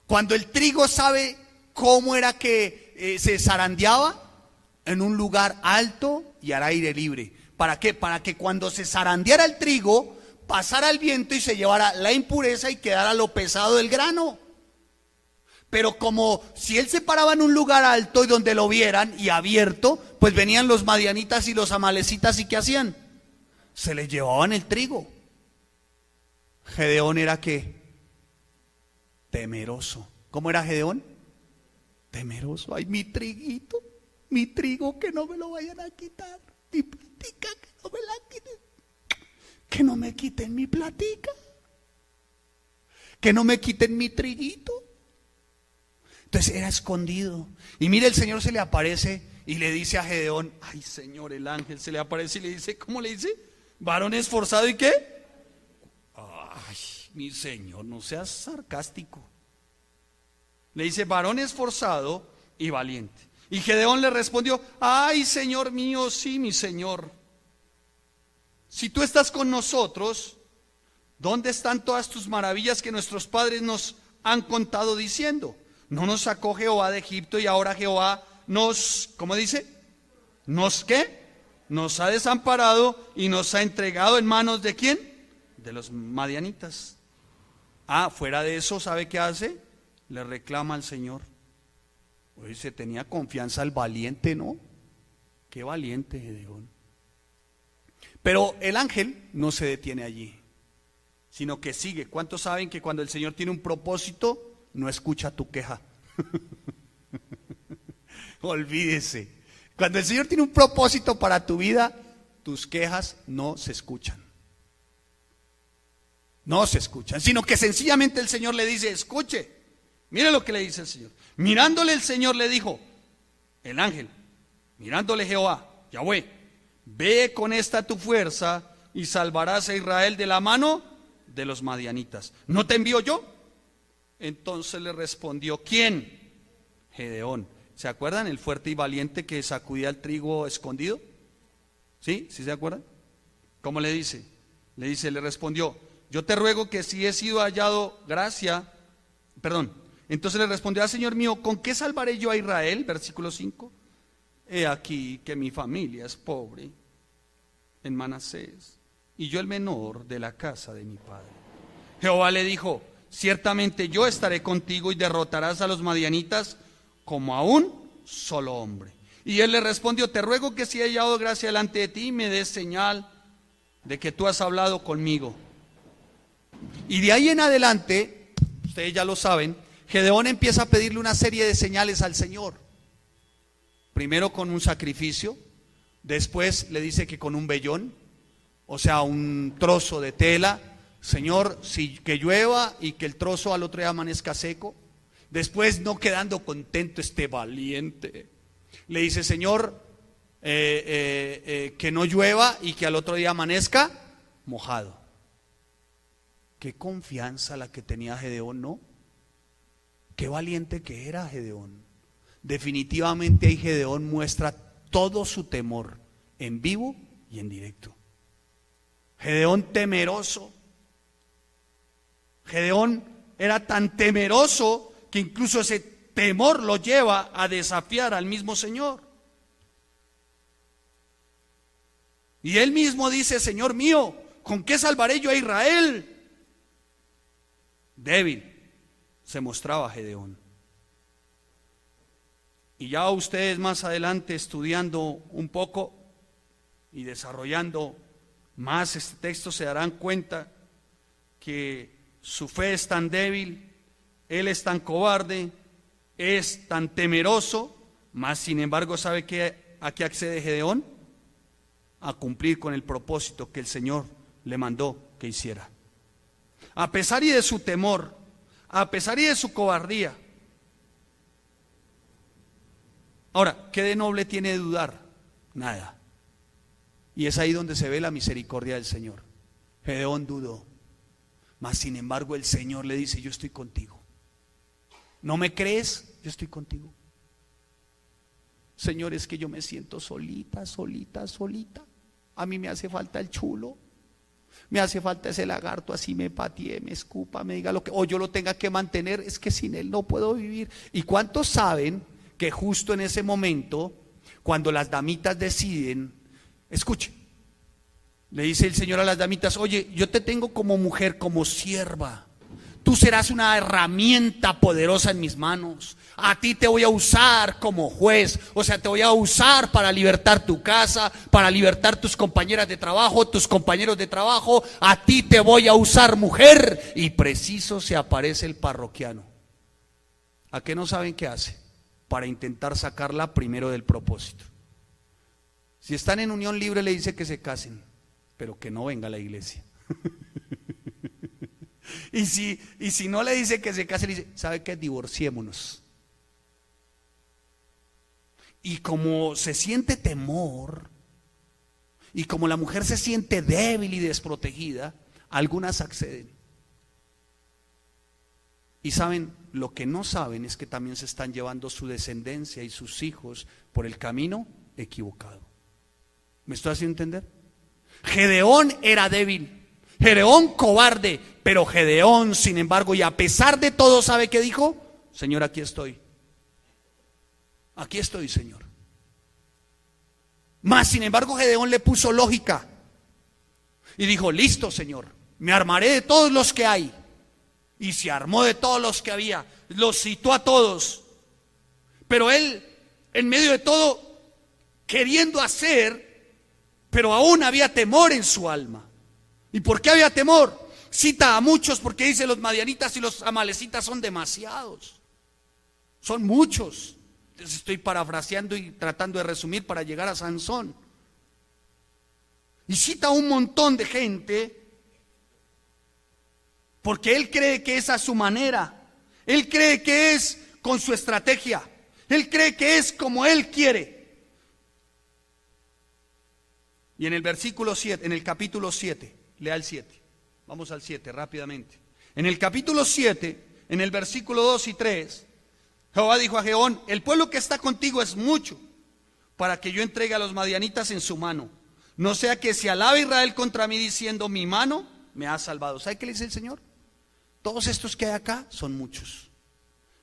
Cuando el trigo, ¿sabe cómo era que se zarandeaba? En un lugar alto y al aire libre. ¿Para qué? Para que cuando se zarandeara el trigo, pasara el viento y se llevara la impureza y quedara lo pesado del grano. Pero como si él se paraba en un lugar alto y donde lo vieran y abierto, pues venían los madianitas y los amalecitas, ¿y qué hacían? Se les llevaban el trigo. Gedeón era ¿qué? Temeroso. ¿Cómo era Gedeón? Temeroso. Ay, mi triguito, mi trigo, que no me lo vayan a quitar. Mi platica, que no me la quiten. Que no me quiten mi platica. Que no me quiten mi triguito. Entonces era escondido. Y mire, el Señor se le aparece y le dice a Gedeón: ay, Señor, el ángel se le aparece y le dice, ¿cómo le dice? Varón esforzado y ¿qué? Ay, mi Señor, no seas sarcástico. Le dice: varón esforzado y valiente. Y Gedeón le respondió: ay, Señor mío, sí, mi Señor. Si tú estás con nosotros, ¿dónde están todas tus maravillas que nuestros padres nos han contado diciendo? ¿No nos sacó Jehová de Egipto y ahora Jehová nos, ¿cómo dice? ¿Nos qué? Nos ha desamparado y nos ha entregado en manos ¿de quién? De los madianitas. Ah, fuera de eso, ¿sabe qué hace? Le reclama al Señor. Oye, se tenía confianza el valiente, ¿no? Qué valiente Gedeón. Pero el ángel no se detiene allí, sino que sigue. ¿Cuántos saben que cuando el Señor tiene un propósito, no escucha tu queja? Olvídese. Cuando el Señor tiene un propósito para tu vida, tus quejas no se escuchan. No se escuchan, sino que sencillamente el Señor le dice: escuche. Mire lo que le dice el Señor. Mirándole el Señor le dijo, el ángel, mirándole Jehová, Yahweh: ve con esta tu fuerza y salvarás a Israel de la mano de los madianitas. ¿No te envío yo? Entonces le respondió, ¿quién? Gedeón. ¿Se acuerdan? El fuerte y valiente que sacudía el trigo escondido. ¿Sí? ¿Sí se acuerdan? ¿Cómo le dice? Le respondió: yo te ruego que si he sido hallado gracia, entonces le respondió: Señor mío, ¿con qué salvaré yo a Israel? Versículo 5. He aquí que mi familia es pobre en Manasés, y yo el menor de la casa de mi padre. Jehová le dijo: ciertamente yo estaré contigo y derrotarás a los madianitas como a un solo hombre. Y él le respondió: te ruego que si he hallado gracia delante de ti, me des señal de que tú has hablado conmigo. Y de ahí en adelante, ustedes ya lo saben, Gedeón empieza a pedirle una serie de señales al Señor. Primero con un sacrificio, después le dice que con un vellón, o sea, un trozo de tela. Señor, que llueva y que el trozo al otro día amanezca seco. Después, no quedando contento este valiente, le dice: Señor, que no llueva y que al otro día amanezca mojado. Qué confianza la que tenía Gedeón, ¿no? Qué valiente que era Gedeón. Definitivamente ahí Gedeón muestra todo su temor en vivo y en directo. Gedeón temeroso. Gedeón era tan temeroso que incluso ese temor lo lleva a desafiar al mismo Señor. Y él mismo dice: Señor mío, ¿con qué salvaré yo a Israel? Débil se mostraba Gedeón. Y ya ustedes más adelante, estudiando un poco y desarrollando más este texto, se darán cuenta que su fe es tan débil, él es tan cobarde, es tan temeroso, mas sin embargo, ¿sabe a qué accede Gedeón? A cumplir con el propósito que el Señor le mandó que hiciera. A pesar y de su temor, a pesar y de su cobardía. Ahora, ¿qué de noble tiene de dudar? Nada. Y es ahí donde se ve la misericordia del Señor. Gedeón dudó, mas sin embargo el Señor le dice: yo estoy contigo. ¿No me crees? Yo estoy contigo. Señor, es que yo me siento solita. A mí me hace falta el chulo. Me hace falta ese lagarto, así me patee, me escupa, me diga lo que, o yo lo tenga que mantener, es que sin él no puedo vivir. ¿Y cuántos saben que justo en ese momento, cuando las damitas deciden, escuchen, le dice el Señor a las damitas: oye, yo te tengo como mujer, como sierva, tú serás una herramienta poderosa en mis manos, a ti te voy a usar como juez, o sea, te voy a usar para libertar tu casa, para libertar tus compañeras de trabajo, tus compañeros de trabajo, a ti te voy a usar, mujer. Y preciso se aparece el parroquiano. ¿A qué no saben qué hace? Para intentar sacarla primero del propósito. Si están en unión libre, le dice que se casen, pero que no venga a la iglesia. Y si no le dice que se case, le dice: ¿sabe qué? Divorciémonos. Y como se siente temor, y como la mujer se siente débil y desprotegida, algunas acceden. Y saben, lo que no saben es que también se están llevando su descendencia y sus hijos por el camino equivocado. ¿Me estoy haciendo entender? Gedeón era débil, Gedeón cobarde, pero Gedeón, sin embargo, y a pesar de todo, ¿sabe qué dijo? Señor, aquí estoy. Aquí estoy, Señor. Mas, sin embargo, Gedeón le puso lógica y dijo: listo, Señor, me armaré de todos los que hay. Y se armó de todos los que había, los citó a todos. Pero él, en medio de todo, queriendo hacer, pero aún había temor en su alma. ¿Y por qué había temor? Cita a muchos porque dice: los madianitas y los amalecitas son demasiados, son muchos. Entonces estoy parafraseando y tratando de resumir para llegar a Sansón. Y cita a un montón de gente porque él cree que es a su manera, él cree que es con su estrategia, él cree que es como él quiere. Y en el versículo 7, en el capítulo 7, lea el 7, vamos al 7 rápidamente. En el capítulo 7, en el versículo 2 y 3, Jehová dijo a Gedeón: el pueblo que está contigo es mucho para que yo entregue a los madianitas en su mano, no sea que se alabe Israel contra mí diciendo: mi mano me ha salvado. ¿Sabe qué le dice el Señor? Todos estos que hay acá son muchos,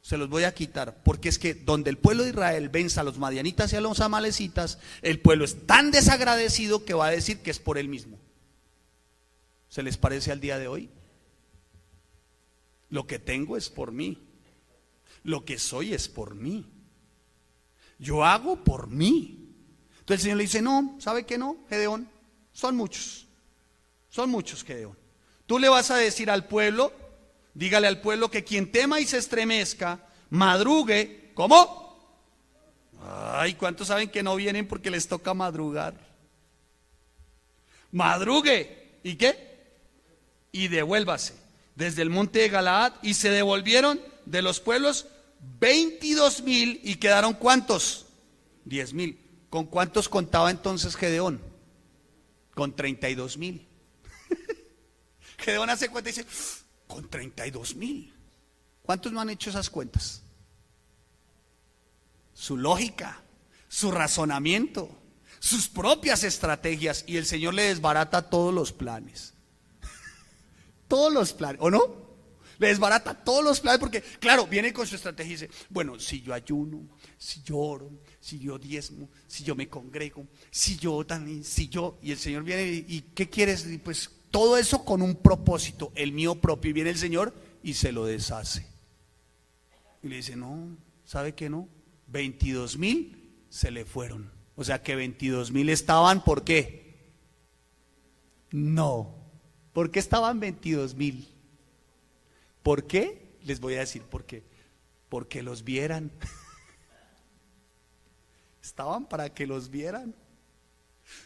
se los voy a quitar, porque es que donde el pueblo de Israel venza a los madianitas y a los amalecitas, el pueblo es tan desagradecido que va a decir que es por él mismo. ¿Se les parece al día de hoy? Lo que tengo es por mí, lo que soy es por mí, yo hago por mí. Entonces el Señor le dice: no, ¿sabe qué no, Gedeón? Son muchos, Gedeón. Tú le vas a decir al pueblo, dígale al pueblo que quien tema y se estremezca, madrugue. ¿Cómo? Ay, ¿cuántos saben que no vienen porque les toca madrugar? Madrugue, ¿y qué? Y devuélvase desde el monte de Galaad. Y se devolvieron de los pueblos 22,000 y quedaron ¿cuántos? 10,000. ¿Con cuántos contaba entonces Gedeón? Con 32,000. Gedeón hace cuenta y dice: con 32,000. ¿Cuántos no han hecho esas cuentas? Su lógica, su razonamiento, sus propias estrategias, y el Señor le desbarata todos los planes. Todos los planes, ¿o no? Le desbarata todos los planes porque, claro, viene con su estrategia y dice, bueno, si yo ayuno, si yo oro, si yo diezmo, si yo me congrego, si yo también, si yo, y el Señor viene y ¿qué quieres? Y pues todo eso con un propósito, el mío propio, y viene el Señor y se lo deshace. Y le dice, no, ¿sabe qué no? 22,000 se le fueron. O sea que 22,000 estaban, ¿por qué? No, ¿por qué estaban 22,000? ¿Por qué? Les voy a decir por qué. Porque los vieran. Estaban para que los vieran.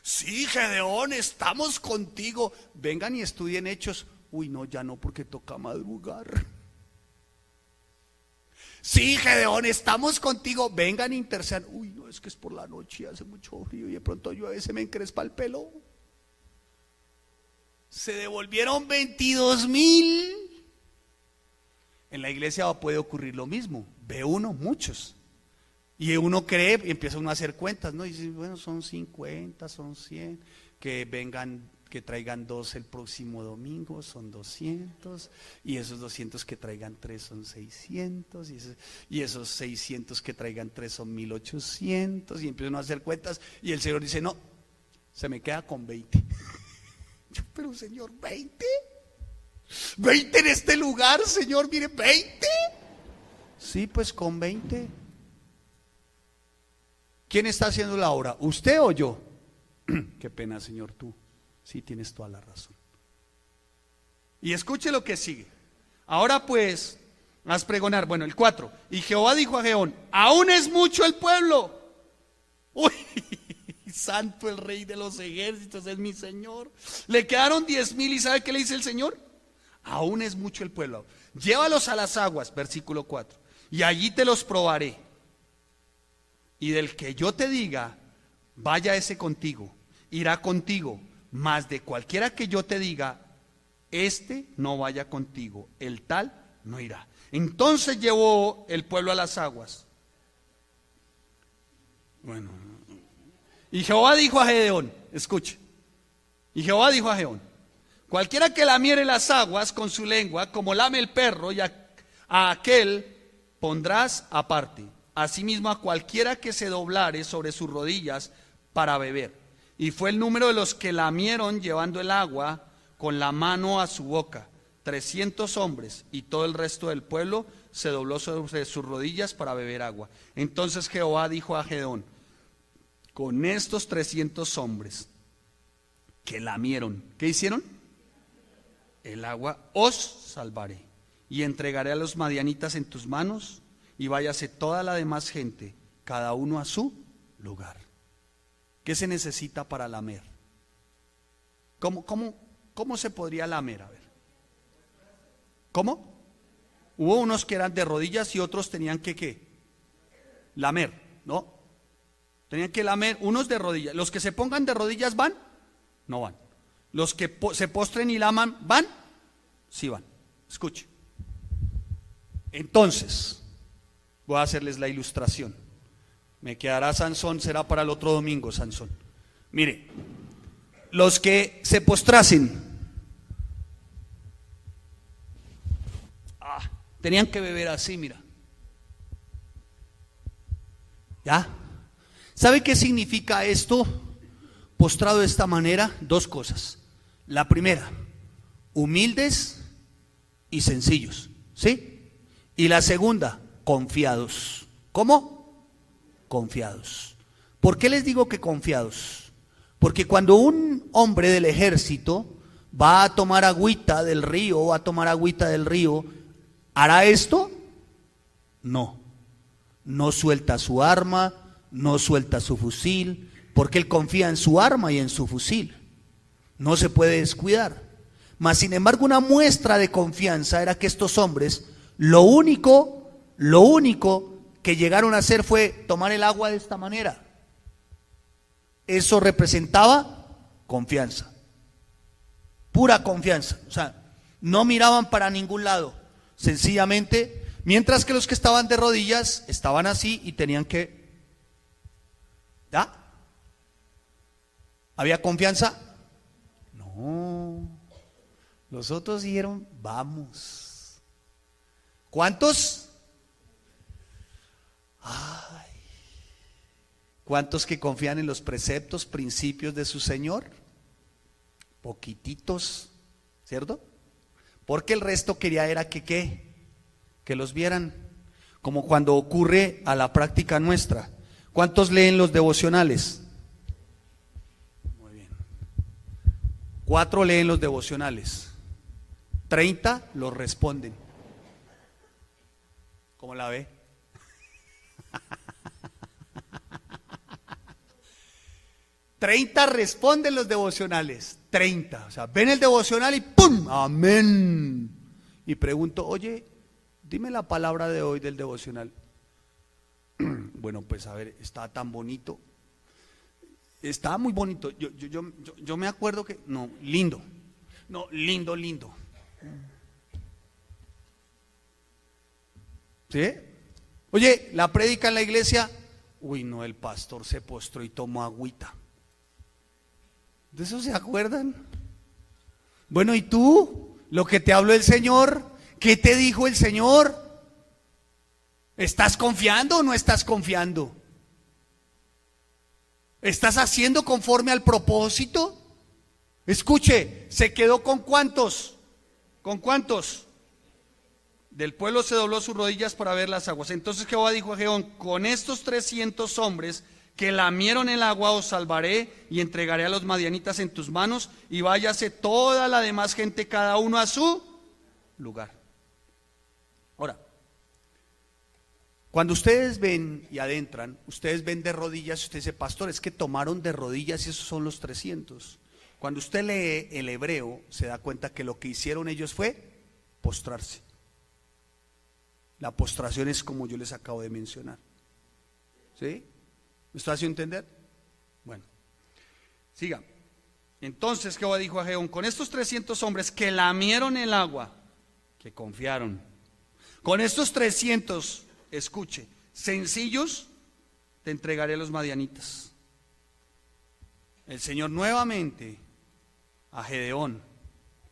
Sí, Gedeón, estamos contigo. Vengan y estudien Hechos. Uy, no, ya no, porque toca madrugar. Sí, Gedeón, estamos contigo. Vengan, intercedan. Uy, no, es que es por la noche, hace mucho frío y de pronto yo a veces me encrespa el pelo. Se devolvieron 22,000. En la iglesia puede ocurrir lo mismo. Ve uno, muchos. Y uno cree, y empieza uno a hacer cuentas, ¿no? Y dice, bueno, son 50, son 100. Que vengan, que traigan 2 el próximo domingo, son 200. Y esos 200 que traigan 3 son 600. Y esos 600 que traigan 3 son 1,800. Y empiezan a hacer cuentas. Y el Señor dice, no, se me queda con 20. Yo, pero Señor, ¿20? 20 en este lugar, Señor, mire, 20. Sí, pues con 20. ¿Quién está haciendo la obra? ¿Usted o yo? Qué pena, Señor, tú. Sí, tienes toda la razón. Y escuche lo que sigue. Ahora pues, haz pregonar. Bueno, el 4. Y Jehová dijo a Gedeón, aún es mucho el pueblo. Uy, santo el Rey de los ejércitos es mi Señor. Le quedaron 10,000 y ¿sabe qué le dice el Señor? Aún es mucho el pueblo. Llévalos a las aguas, versículo 4. Y allí te los probaré. Y del que yo te diga, vaya ese contigo, irá contigo. Mas de cualquiera que yo te diga, este no vaya contigo, el tal no irá. Entonces llevó el pueblo a las aguas. Bueno. Y Jehová dijo a Gedeón, escuche. Y Jehová dijo a Gedeón, cualquiera que lamiere las aguas con su lengua, como lame el perro, y a aquel pondrás aparte. Asimismo a cualquiera que se doblare sobre sus rodillas para beber. Y fue el número de los que lamieron llevando el agua con la mano a su boca, 300 hombres, y todo el resto del pueblo se dobló sobre sus rodillas para beber agua. Entonces Jehová dijo a Gedeón, con estos 300 hombres que lamieron, ¿qué hicieron? El agua, os salvaré y entregaré a los madianitas en tus manos, y váyase toda la demás gente, cada uno a su lugar. ¿Qué se necesita para lamer? ¿Cómo se podría lamer? A ver. ¿Cómo? Hubo unos que eran de rodillas y otros tenían que ¿qué? Lamer, ¿no? Tenían que lamer, unos de rodillas. Los que se pongan de rodillas van, no van. Los que se postren y laman, ¿van? Sí van. Escuche. Entonces, voy a hacerles la ilustración. Me quedará Sansón, será para el otro domingo, Sansón. Mire, los que se postrasen, tenían que beber así, mira. ¿Ya? ¿Sabe qué significa esto? Postrado de esta manera, 2 cosas. La primera, humildes y sencillos, ¿sí? Y la segunda, confiados. ¿Cómo? Confiados. ¿Por qué les digo que confiados? Porque cuando un hombre del ejército va a tomar agüita del río, ¿hará esto? No. No suelta su arma, no suelta su fusil, porque él confía en su arma y en su fusil. No se puede descuidar. Mas sin embargo, una muestra de confianza era que estos hombres, lo único que llegaron a hacer fue tomar el agua de esta manera. Eso representaba confianza, pura confianza. O sea, no miraban para ningún lado, sencillamente, mientras que los que estaban de rodillas estaban así y tenían que, ¿ya? ¿Había confianza? No. Los otros dijeron, vamos. ¿Cuántos? Ay. ¿Cuántos que confían en los preceptos, principios de su Señor? Poquititos, ¿cierto? Porque el resto quería era que ¿qué? Que los vieran, como cuando ocurre a la práctica nuestra. ¿Cuántos leen los devocionales? Muy bien. 4 leen los devocionales, 30 los responden. ¿Cómo la ve? 30 responden los devocionales, 30, o sea, ven el devocional y ¡pum! Amén. Y pregunto, oye, dime la palabra de hoy del devocional. Bueno, pues a ver, está tan bonito. Está muy bonito. Yo me acuerdo que, no, lindo. No, lindo, lindo. ¿Sí? Oye, la prédica en la iglesia. Uy, no, el pastor se postró y tomó agüita. ¿De eso se acuerdan? Bueno, ¿y tú? Lo que te habló el Señor, ¿qué te dijo el Señor? ¿Estás confiando o no estás confiando? ¿Estás haciendo conforme al propósito? Escuche, ¿se quedó con cuántos? ¿Con cuántos? Del pueblo se dobló sus rodillas para ver las aguas. Entonces Jehová dijo a Gedeón, con estos 300 hombres que lamieron el agua os salvaré y entregaré a los madianitas en tus manos, y váyase toda la demás gente cada uno a su lugar. Ahora, cuando ustedes ven y adentran, ustedes ven de rodillas y usted dice, pastor, es que tomaron de rodillas y esos son los 300. Cuando usted lee el hebreo, se da cuenta que lo que hicieron ellos fue postrarse. La postración es como yo les acabo de mencionar. ¿Sí? ¿Me está haciendo entender? Bueno, siga. Entonces Jehová dijo a Gedeón, con estos 300 hombres que lamieron el agua, que confiaron, con estos 300, escuche, sencillos, te entregaré a los madianitas. El Señor nuevamente a Gedeón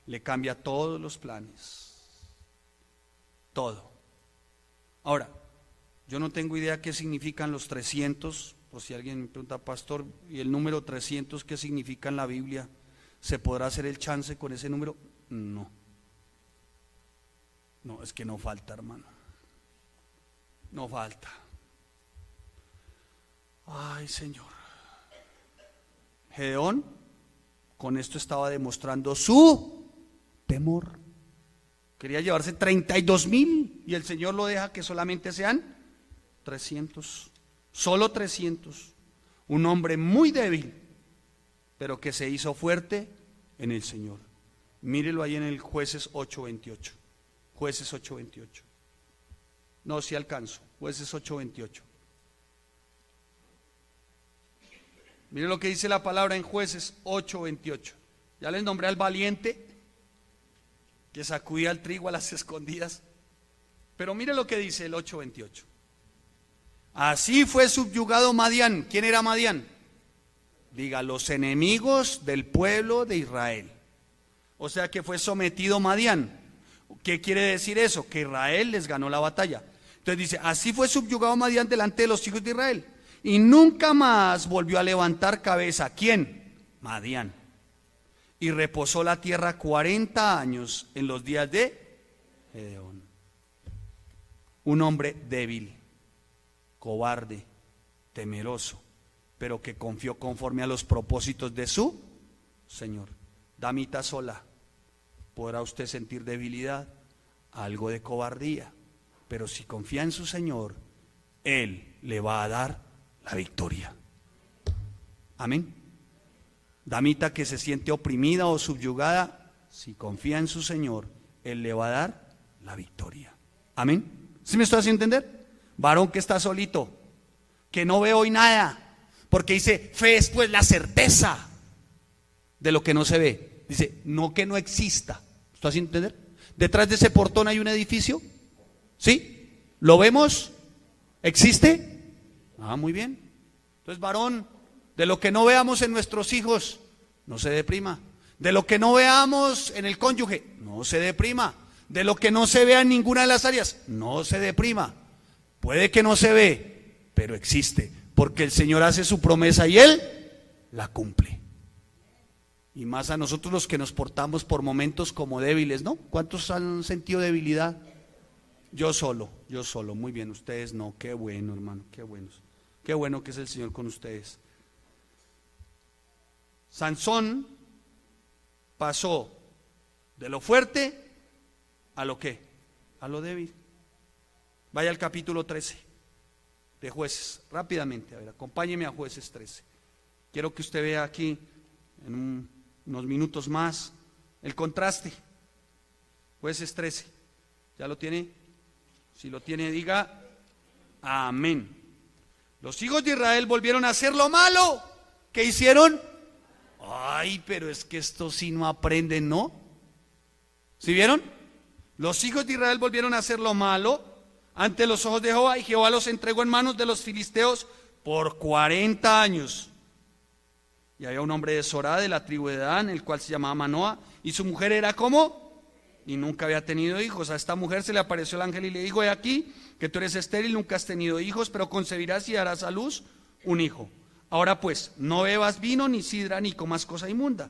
le cambia todos los planes. Todo. Ahora, yo no tengo idea qué significan los 300, por si alguien me pregunta, pastor, ¿y el número 300 qué significa en la Biblia? ¿Se podrá hacer el chance con ese número? No. No, es que no falta, hermano. No falta. Ay, Señor. Gedeón con esto estaba demostrando su temor. Quería llevarse 32,000 y el Señor lo deja que solamente sean 300. Solo 300. Un hombre muy débil, pero que se hizo fuerte en el Señor. Mírelo ahí en el Jueces 8:28. Jueces 8:28. No, si alcanzo. Jueces 8:28. Mire lo que dice la palabra en Jueces 8:28. Ya les nombré al valiente que sacudía el trigo a las escondidas. Pero mire lo que dice el 8:28. Así fue subyugado Madián. ¿Quién era Madián? Diga, los enemigos del pueblo de Israel. O sea que fue sometido Madián. ¿Qué quiere decir eso? Que Israel les ganó la batalla. Entonces dice, así fue subyugado Madián delante de los hijos de Israel. Y nunca más volvió a levantar cabeza. ¿Quién? Madián. Y reposó la tierra 40 años en los días de Gedeón. Un hombre débil, cobarde, temeroso, pero que confió conforme a los propósitos de su Señor. Damita sola, podrá usted sentir debilidad, algo de cobardía, pero si confía en su Señor, Él le va a dar la victoria. Amén. Damita que se siente oprimida o subyugada, si confía en su Señor, Él le va a dar la victoria. Amén. ¿Sí me estoy haciendo entender? Varón que está solito, que no ve hoy nada, porque dice, fe es pues la certeza de lo que no se ve. Dice, no que no exista. ¿Estás haciendo entender? Detrás de ese portón hay un edificio. ¿Sí? ¿Lo vemos? ¿Existe? Ah, muy bien. Entonces, varón De lo que no veamos en nuestros hijos, no se deprima. De lo que no veamos en el cónyuge, no se deprima. De lo que no se vea en ninguna de las áreas, no se deprima. Puede que no se ve, pero existe, porque el Señor hace su promesa y Él la cumple. Y más a nosotros los que nos portamos por momentos como débiles, ¿no? ¿Cuántos han sentido debilidad? Yo solo, muy bien, ustedes no. Qué bueno, hermano, qué buenos. Qué bueno que es el Señor con ustedes. Sansón pasó de lo fuerte a lo ¿qué? A lo débil. Vaya al capítulo 13 de Jueces, rápidamente, a ver, acompáñeme a Jueces 13. Quiero que usted vea aquí, en unos minutos más, el contraste. Jueces 13, ¿ya lo tiene? Si lo tiene, diga amén. Los hijos de Israel volvieron a hacer lo malo. ¿Qué hicieron? Ay, pero es que estos sí no aprenden, ¿no? ¿Sí vieron? Los hijos de Israel volvieron a hacer lo malo ante los ojos de Jehová, y Jehová los entregó en manos de los filisteos por 40 años. Y había un hombre de Sorá, de la tribu de Dan, el cual se llamaba Manoa, y su mujer era ¿cómo? Y nunca había tenido hijos. A esta mujer se le apareció el ángel y le dijo: he aquí que tú eres estéril, nunca has tenido hijos, pero concebirás y darás a luz un hijo. Ahora pues, no bebas vino, ni sidra, ni comas cosa inmunda,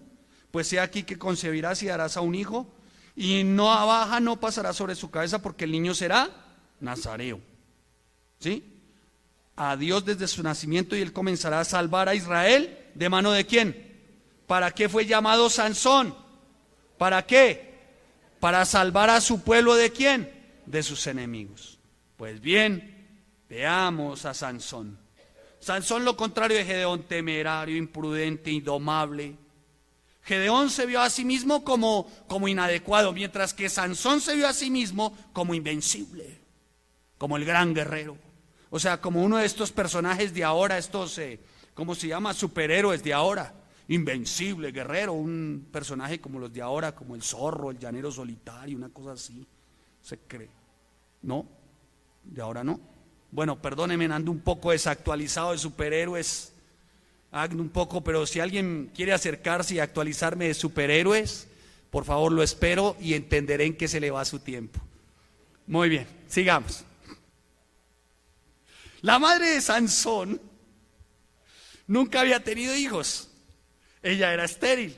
pues he aquí que concebirás y darás a un hijo, y navaja no pasará sobre su cabeza, porque el niño será nazareo. ¿Sí? A Dios desde su nacimiento, y él comenzará a salvar a Israel de mano de ¿quién? ¿Para qué fue llamado Sansón? ¿Para qué? Para salvar a su pueblo ¿de quién? De sus enemigos. Pues bien, veamos a Sansón. Sansón, lo contrario de Gedeón, temerario, imprudente, indomable. Gedeón se vio a sí mismo como inadecuado, mientras que Sansón se vio a sí mismo como invencible, como el gran guerrero. O sea, como uno de estos personajes de ahora, estos, ¿cómo se llama? Superhéroes de ahora. Invencible, guerrero, un personaje como los de ahora, como el zorro, el llanero solitario, una cosa así. Se cree. ¿No? De ahora no. Bueno, perdónenme, ando un poco desactualizado de superhéroes. Ando un poco, pero si alguien quiere acercarse y actualizarme de superhéroes, por favor lo espero y entenderé en qué se le va su tiempo. Muy bien, sigamos. La madre de Sansón nunca había tenido hijos. Ella era estéril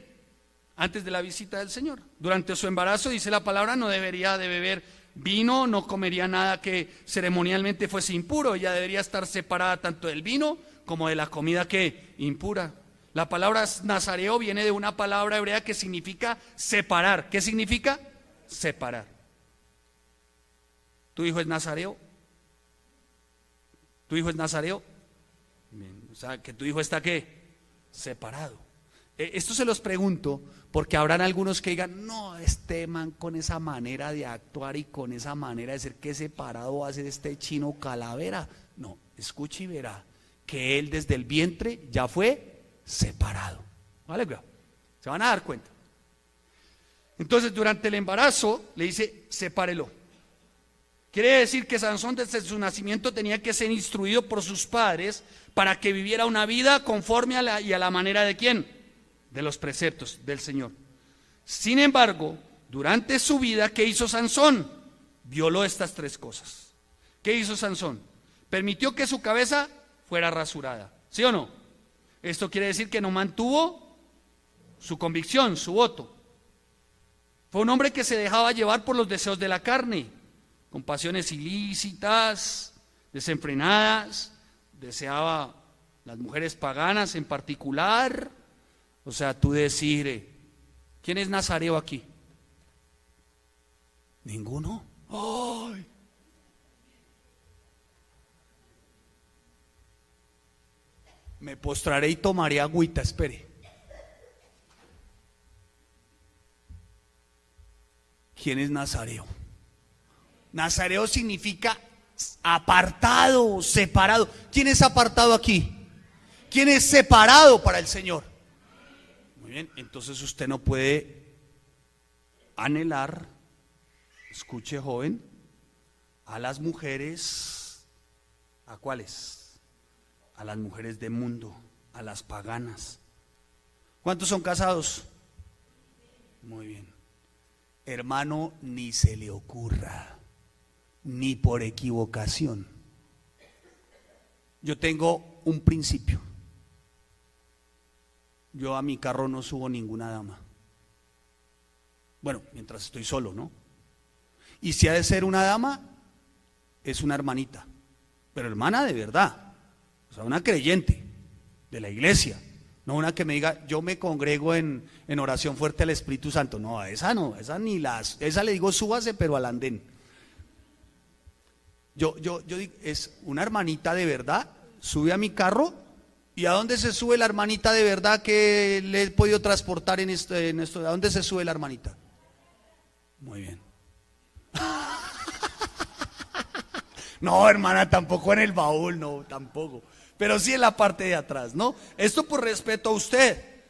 antes de la visita del Señor. Durante su embarazo, dice la palabra, no debería de beber vino, no comería nada que ceremonialmente fuese impuro. Ella debería estar separada tanto del vino como de la comida que impura. La palabra nazareo viene de una palabra hebrea que significa separar. ¿Qué significa? Separar. ¿Tu hijo es nazareo? ¿Tu hijo es nazareo? Bien, o sea, que tu hijo está ¿qué? Separado. Esto se los pregunto porque habrán algunos que digan: no, este man con esa manera de actuar y con esa manera de ser, ¿qué separado va a ser este chino calavera? No, escuche y verá que él desde el vientre ya fue separado. ¿Vale? Se van a dar cuenta. Entonces, durante el embarazo le dice: sepárelo. Quiere decir que Sansón desde su nacimiento tenía que ser instruido por sus padres para que viviera una vida conforme a la manera de ¿quién? De los preceptos del Señor. Sin embargo, durante su vida, ¿qué hizo Sansón? Violó estas tres cosas. ¿Qué hizo Sansón? Permitió que su cabeza fuera rasurada. ¿Sí o no? Esto quiere decir que no mantuvo su convicción, su voto. Fue un hombre que se dejaba llevar por los deseos de la carne, con pasiones ilícitas, desenfrenadas, deseaba las mujeres paganas en particular. O sea, tú decir, ¿quién es nazareo aquí? Ninguno. ¡Ay! Me postraré y tomaré agüita, espere. ¿Quién es nazareo? Nazareo significa apartado, separado. ¿Quién es apartado aquí? ¿Quién es separado para el Señor? Muy bien, entonces usted no puede anhelar, escuche joven, a las mujeres, ¿a cuáles? A las mujeres del mundo, a las paganas. ¿Cuántos son casados? Muy bien. Hermano, ni se le ocurra, ni por equivocación. Yo tengo un principio. Yo a mi carro no subo ninguna dama. Bueno, mientras estoy solo, ¿no? Y si ha de ser una dama, es una hermanita, pero hermana de verdad, o sea, una creyente de la iglesia, no una que me diga, yo me congrego en oración fuerte al Espíritu Santo. No, esa no, esa ni las, esa le digo súbase, pero al andén. Yo digo, es una hermanita de verdad, sube a mi carro. ¿Y a dónde se sube la hermanita de verdad que le he podido transportar en esto? ¿A dónde se sube la hermanita? Muy bien. No, hermana, tampoco en el baúl, no, tampoco. Pero sí en la parte de atrás, ¿no? Esto por respeto a usted.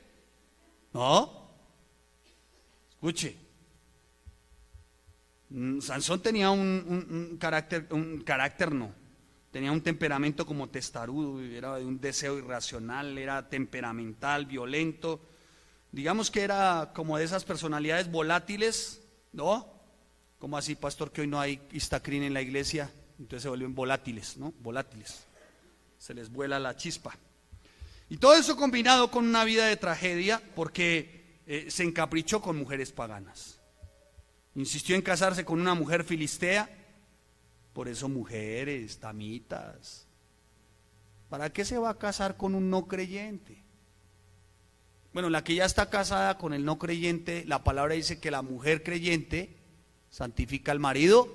¿No? Escuche. Sansón tenía un carácter no. Tenía un temperamento como testarudo, era de un deseo irracional, era temperamental, violento. Digamos que era como de esas personalidades volátiles, ¿no? ¿Cómo así, pastor, que hoy no hay Istacrin en la iglesia? Entonces se vuelven volátiles, ¿no? Volátiles. Se les vuela la chispa. Y todo eso combinado con una vida de tragedia, porque se encaprichó con mujeres paganas. Insistió en casarse con una mujer filistea. Por eso, mujeres, damitas, ¿para qué se va a casar con un no creyente? Bueno, la que ya está casada con el no creyente, la palabra dice que la mujer creyente santifica al marido.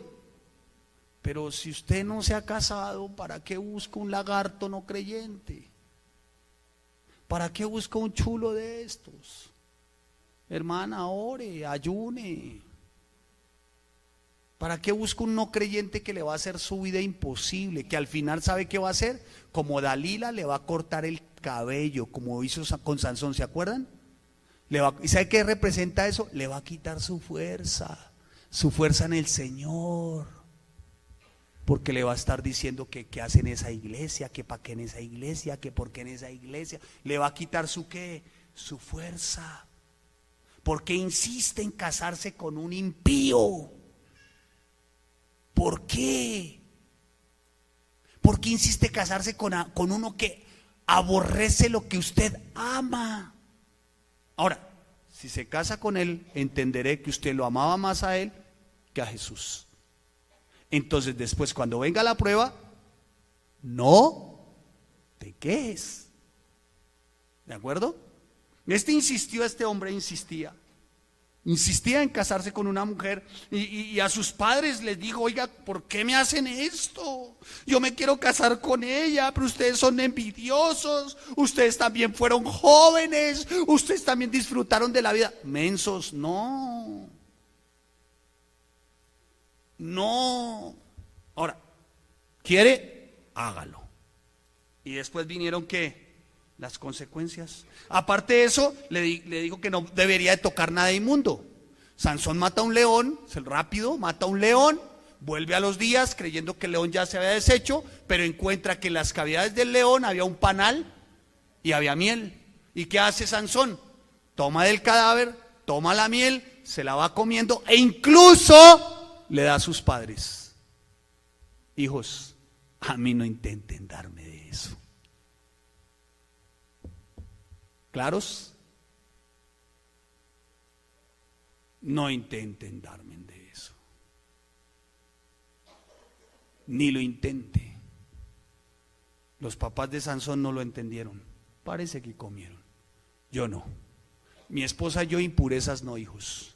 Pero si usted no se ha casado, ¿para qué busca un lagarto no creyente? ¿Para qué busca un chulo de estos? Hermana, ore, ayune. ¿Para qué busca un no creyente que le va a hacer su vida imposible? Que al final, ¿sabe qué va a hacer? Como Dalila le va a cortar el cabello, como hizo con Sansón, ¿se acuerdan? ¿Y sabe qué representa eso? Le va a quitar su fuerza en el Señor. Porque le va a estar diciendo que qué hace en esa iglesia, que para qué en esa iglesia, que por qué en esa iglesia. Le va a quitar su qué, su fuerza. Porque insiste en casarse con un impío. ¿Por qué? ¿Por qué insiste casarse con uno que aborrece lo que usted ama? Ahora, si se casa con él, entenderé que usted lo amaba más a él que a Jesús. Entonces después, cuando venga la prueba, no te quejes. ¿De acuerdo? Este hombre insistía en casarse con una mujer y a sus padres les dijo, oiga, ¿por qué me hacen esto? Yo me quiero casar con ella, pero ustedes son envidiosos, ustedes también fueron jóvenes, ustedes también disfrutaron de la vida. Mensos, no. Ahora, ¿quiere? Hágalo. Y después vinieron ¿qué? Las consecuencias. Aparte de eso, le dijo que no debería de tocar nada inmundo. Sansón mata a un león, rápido, mata a un león, vuelve a los días creyendo que el león ya se había deshecho, pero encuentra que en las cavidades del león había un panal y había miel. ¿Y qué hace Sansón? Toma del cadáver, toma la miel, se la va comiendo e incluso le da a sus padres. Hijos, a mí no intenten darme de eso. ¿Claros? No intenten darme de eso. Ni lo intente. Los papás de Sansón no lo entendieron. Parece que comieron. Yo no. Mi esposa y yo impurezas no, hijos.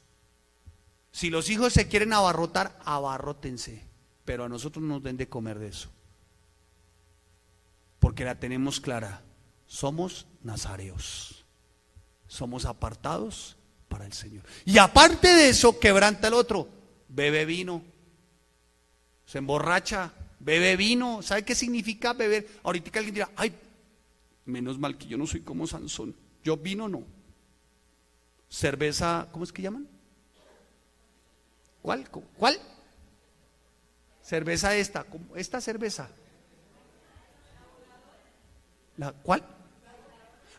Si los hijos se quieren abarrotar, abarrótense. Pero a nosotros nos den de comer de eso. Porque la tenemos clara. Somos nazareos, somos apartados para el Señor. Y aparte de eso, quebranta el otro, bebe vino, se emborracha, bebe vino. ¿Sabe qué significa beber? Ahorita alguien dirá, ay, menos mal que yo no soy como Sansón, yo vino no. Cerveza, ¿cómo es que llaman? ¿Cuál? Cerveza esta cerveza. ¿Cuál?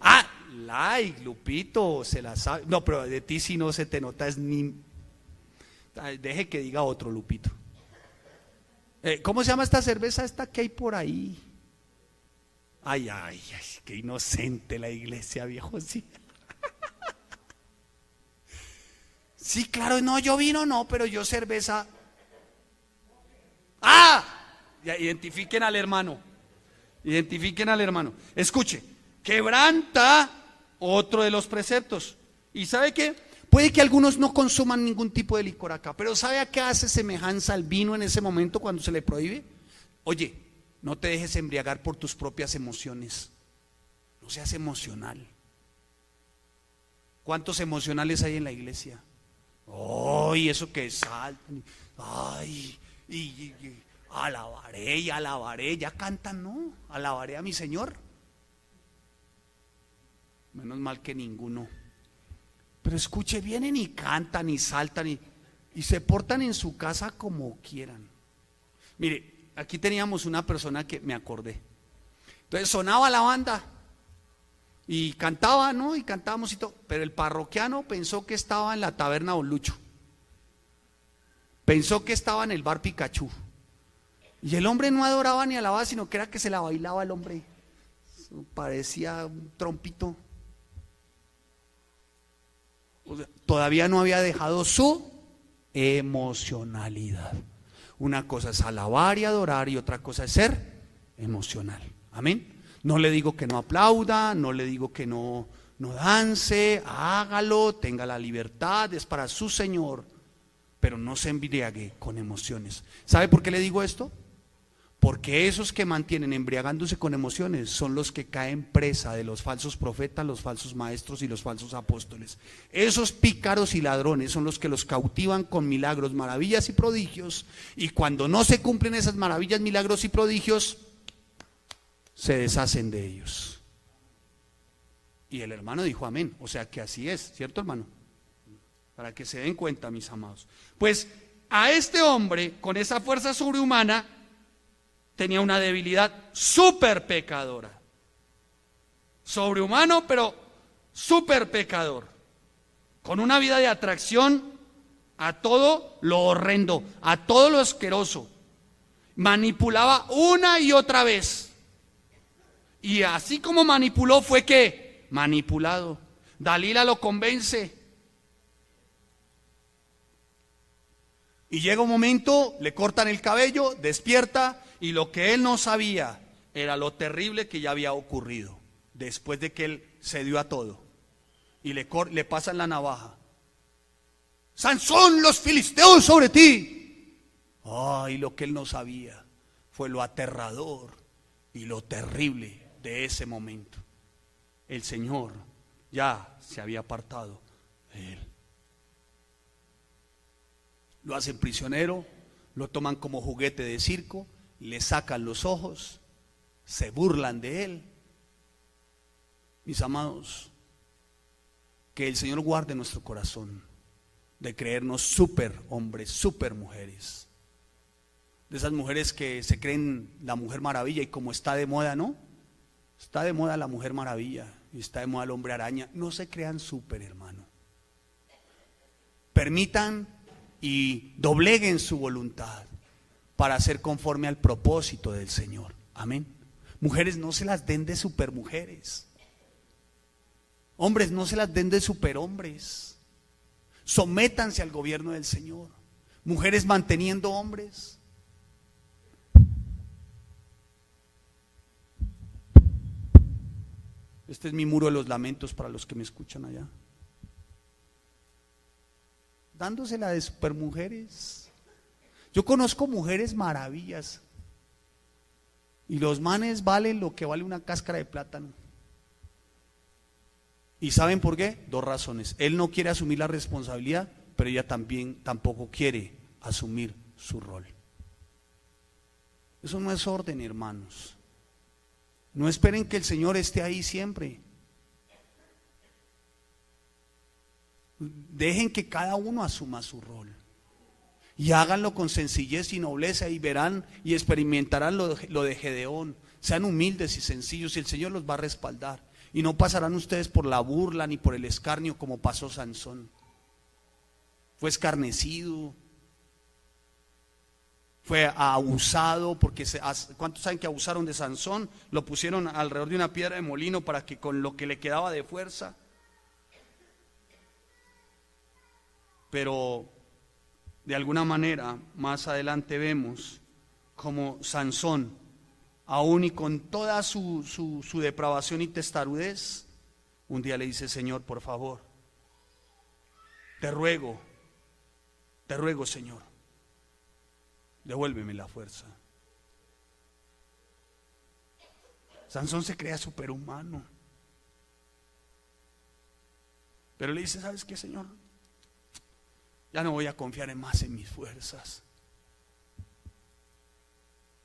Ah, like, Lupito, se la sabe. No, pero de ti sí no se te nota, es ni. Deje que diga otro, Lupito. ¿Cómo se llama esta cerveza esta que hay por ahí? Ay, ay, ay, qué inocente la iglesia, viejo, sí. Sí, claro, no, yo vino no, pero yo cerveza. ¡Ah! Ya, identifiquen al hermano. Identifiquen al hermano. Escuche, quebranta otro de los preceptos. ¿Y sabe qué? Puede que algunos no consuman ningún tipo de licor acá, pero ¿sabe a qué hace semejanza al vino en ese momento cuando se le prohíbe? Oye, no te dejes embriagar por tus propias emociones. No seas emocional. ¿Cuántos emocionales hay en la iglesia? ¡Ay, eso que saltan! ¡Ay! Y alabaré, ya cantan, ¿no? Alabaré a mi Señor. Menos mal que ninguno. Pero escuche, vienen y cantan y saltan y se portan en su casa como quieran. Mire, aquí teníamos una persona que me acordé. Entonces sonaba la banda y cantaba, ¿no? Y cantábamos y todo. Pero el parroquiano pensó que estaba en la taberna Don Lucho. Pensó que estaba en el bar Pikachu. Y el hombre no adoraba ni alababa, sino que era que se la bailaba el hombre. Parecía un trompito. O sea, todavía no había dejado su emocionalidad. Una cosa es alabar y adorar y otra cosa es ser emocional. Amén. No le digo que no aplauda, no le digo que no dance, hágalo, tenga la libertad, es para su Señor, pero no se embriague con emociones. ¿Sabe por qué le digo esto? Porque esos que mantienen embriagándose con emociones son los que caen presa de los falsos profetas, los falsos maestros y los falsos apóstoles. Esos pícaros y ladrones son los que los cautivan con milagros, maravillas y prodigios, y cuando no se cumplen esas maravillas, milagros y prodigios, se deshacen de ellos. Y el hermano dijo amén, o sea que así es, ¿cierto, hermano? Para que se den cuenta, mis amados. Pues a este hombre, con esa fuerza sobrehumana, tenía una debilidad súper pecadora. Sobrehumano, pero súper pecador. Con una vida de atracción a todo lo horrendo, a todo lo asqueroso. Manipulaba una y otra vez. Y así como manipuló fue que manipulado. Dalila lo convence. Y llega un momento, le cortan el cabello, despierta. Y lo que él no sabía era lo terrible que ya había ocurrido después de que él se dio a todo. Y le pasan la navaja. Sansón, los filisteos sobre ti. Ay, lo que él no sabía fue lo aterrador y lo terrible de ese momento. El Señor ya se había apartado de él. Lo hacen prisionero, lo toman como juguete de circo. Le sacan los ojos, se burlan de él. Mis amados, que el Señor guarde nuestro corazón de creernos súper hombres, súper mujeres. De esas mujeres que se creen la mujer maravilla y como está de moda, ¿no? Está de moda la mujer maravilla y está de moda el hombre araña. No se crean súper, hermano. Permitan y dobleguen su voluntad para ser conforme al propósito del Señor. Amén. Mujeres, no se las den de supermujeres. Hombres, no se las den de superhombres. Sométanse al gobierno del Señor. Mujeres manteniendo hombres. Este es mi muro de los lamentos para los que me escuchan allá. Dándosela de supermujeres. Yo conozco mujeres maravillas y los manes valen lo que vale una cáscara de plátano. ¿Y saben por qué? Dos razones. Él no quiere asumir la responsabilidad, pero ella tampoco quiere asumir su rol. Eso no es orden, hermanos. No esperen que el Señor esté ahí siempre. Dejen que cada uno asuma su rol. Y háganlo con sencillez y nobleza y verán y experimentarán lo de Gedeón. Sean humildes y sencillos y el Señor los va a respaldar. Y no pasarán ustedes por la burla ni por el escarnio como pasó Sansón. Fue escarnecido, fue abusado, porque ¿cuántos saben que abusaron de Sansón? Lo pusieron alrededor de una piedra de molino para que con lo que le quedaba de fuerza. Pero de alguna manera más adelante vemos como Sansón, aún y con toda su depravación y testarudez, un día le dice: Señor, por favor, te ruego, Señor, devuélveme la fuerza. Sansón se crea superhumano, pero le dice: ¿sabes qué, Señor? Ya no voy a confiar más en mis fuerzas.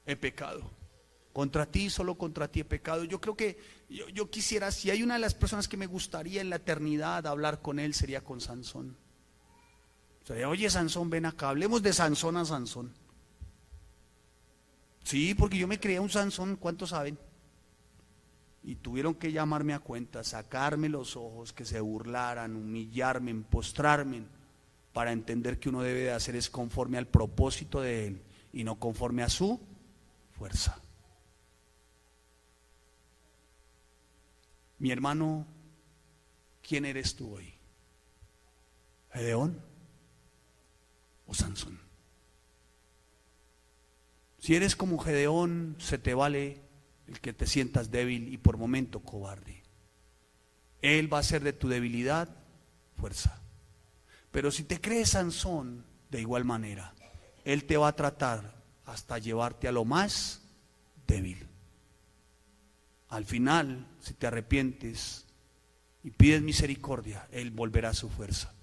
He pecado. Contra ti, solo contra ti he pecado. Yo creo que yo quisiera, si hay una de las personas que me gustaría en la eternidad hablar con él, sería con Sansón. Sería: oye, Sansón, ven acá, hablemos de Sansón a Sansón. Sí, porque yo me creía un Sansón, ¿cuántos saben? Y tuvieron que llamarme a cuenta, sacarme los ojos, que se burlaran, humillarme, postrarme, para entender que uno debe de hacer es conforme al propósito de él y no conforme a su fuerza. Mi hermano, ¿quién eres tú hoy? ¿Gedeón o Sansón? Si eres como Gedeón, se te vale el que te sientas débil y por momento cobarde. Él va a hacer de tu debilidad fuerza. Pero si te crees Sansón, de igual manera, él te va a tratar hasta llevarte a lo más débil. Al final, si te arrepientes y pides misericordia, él volverá a su fuerza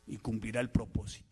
y cumplirá el propósito.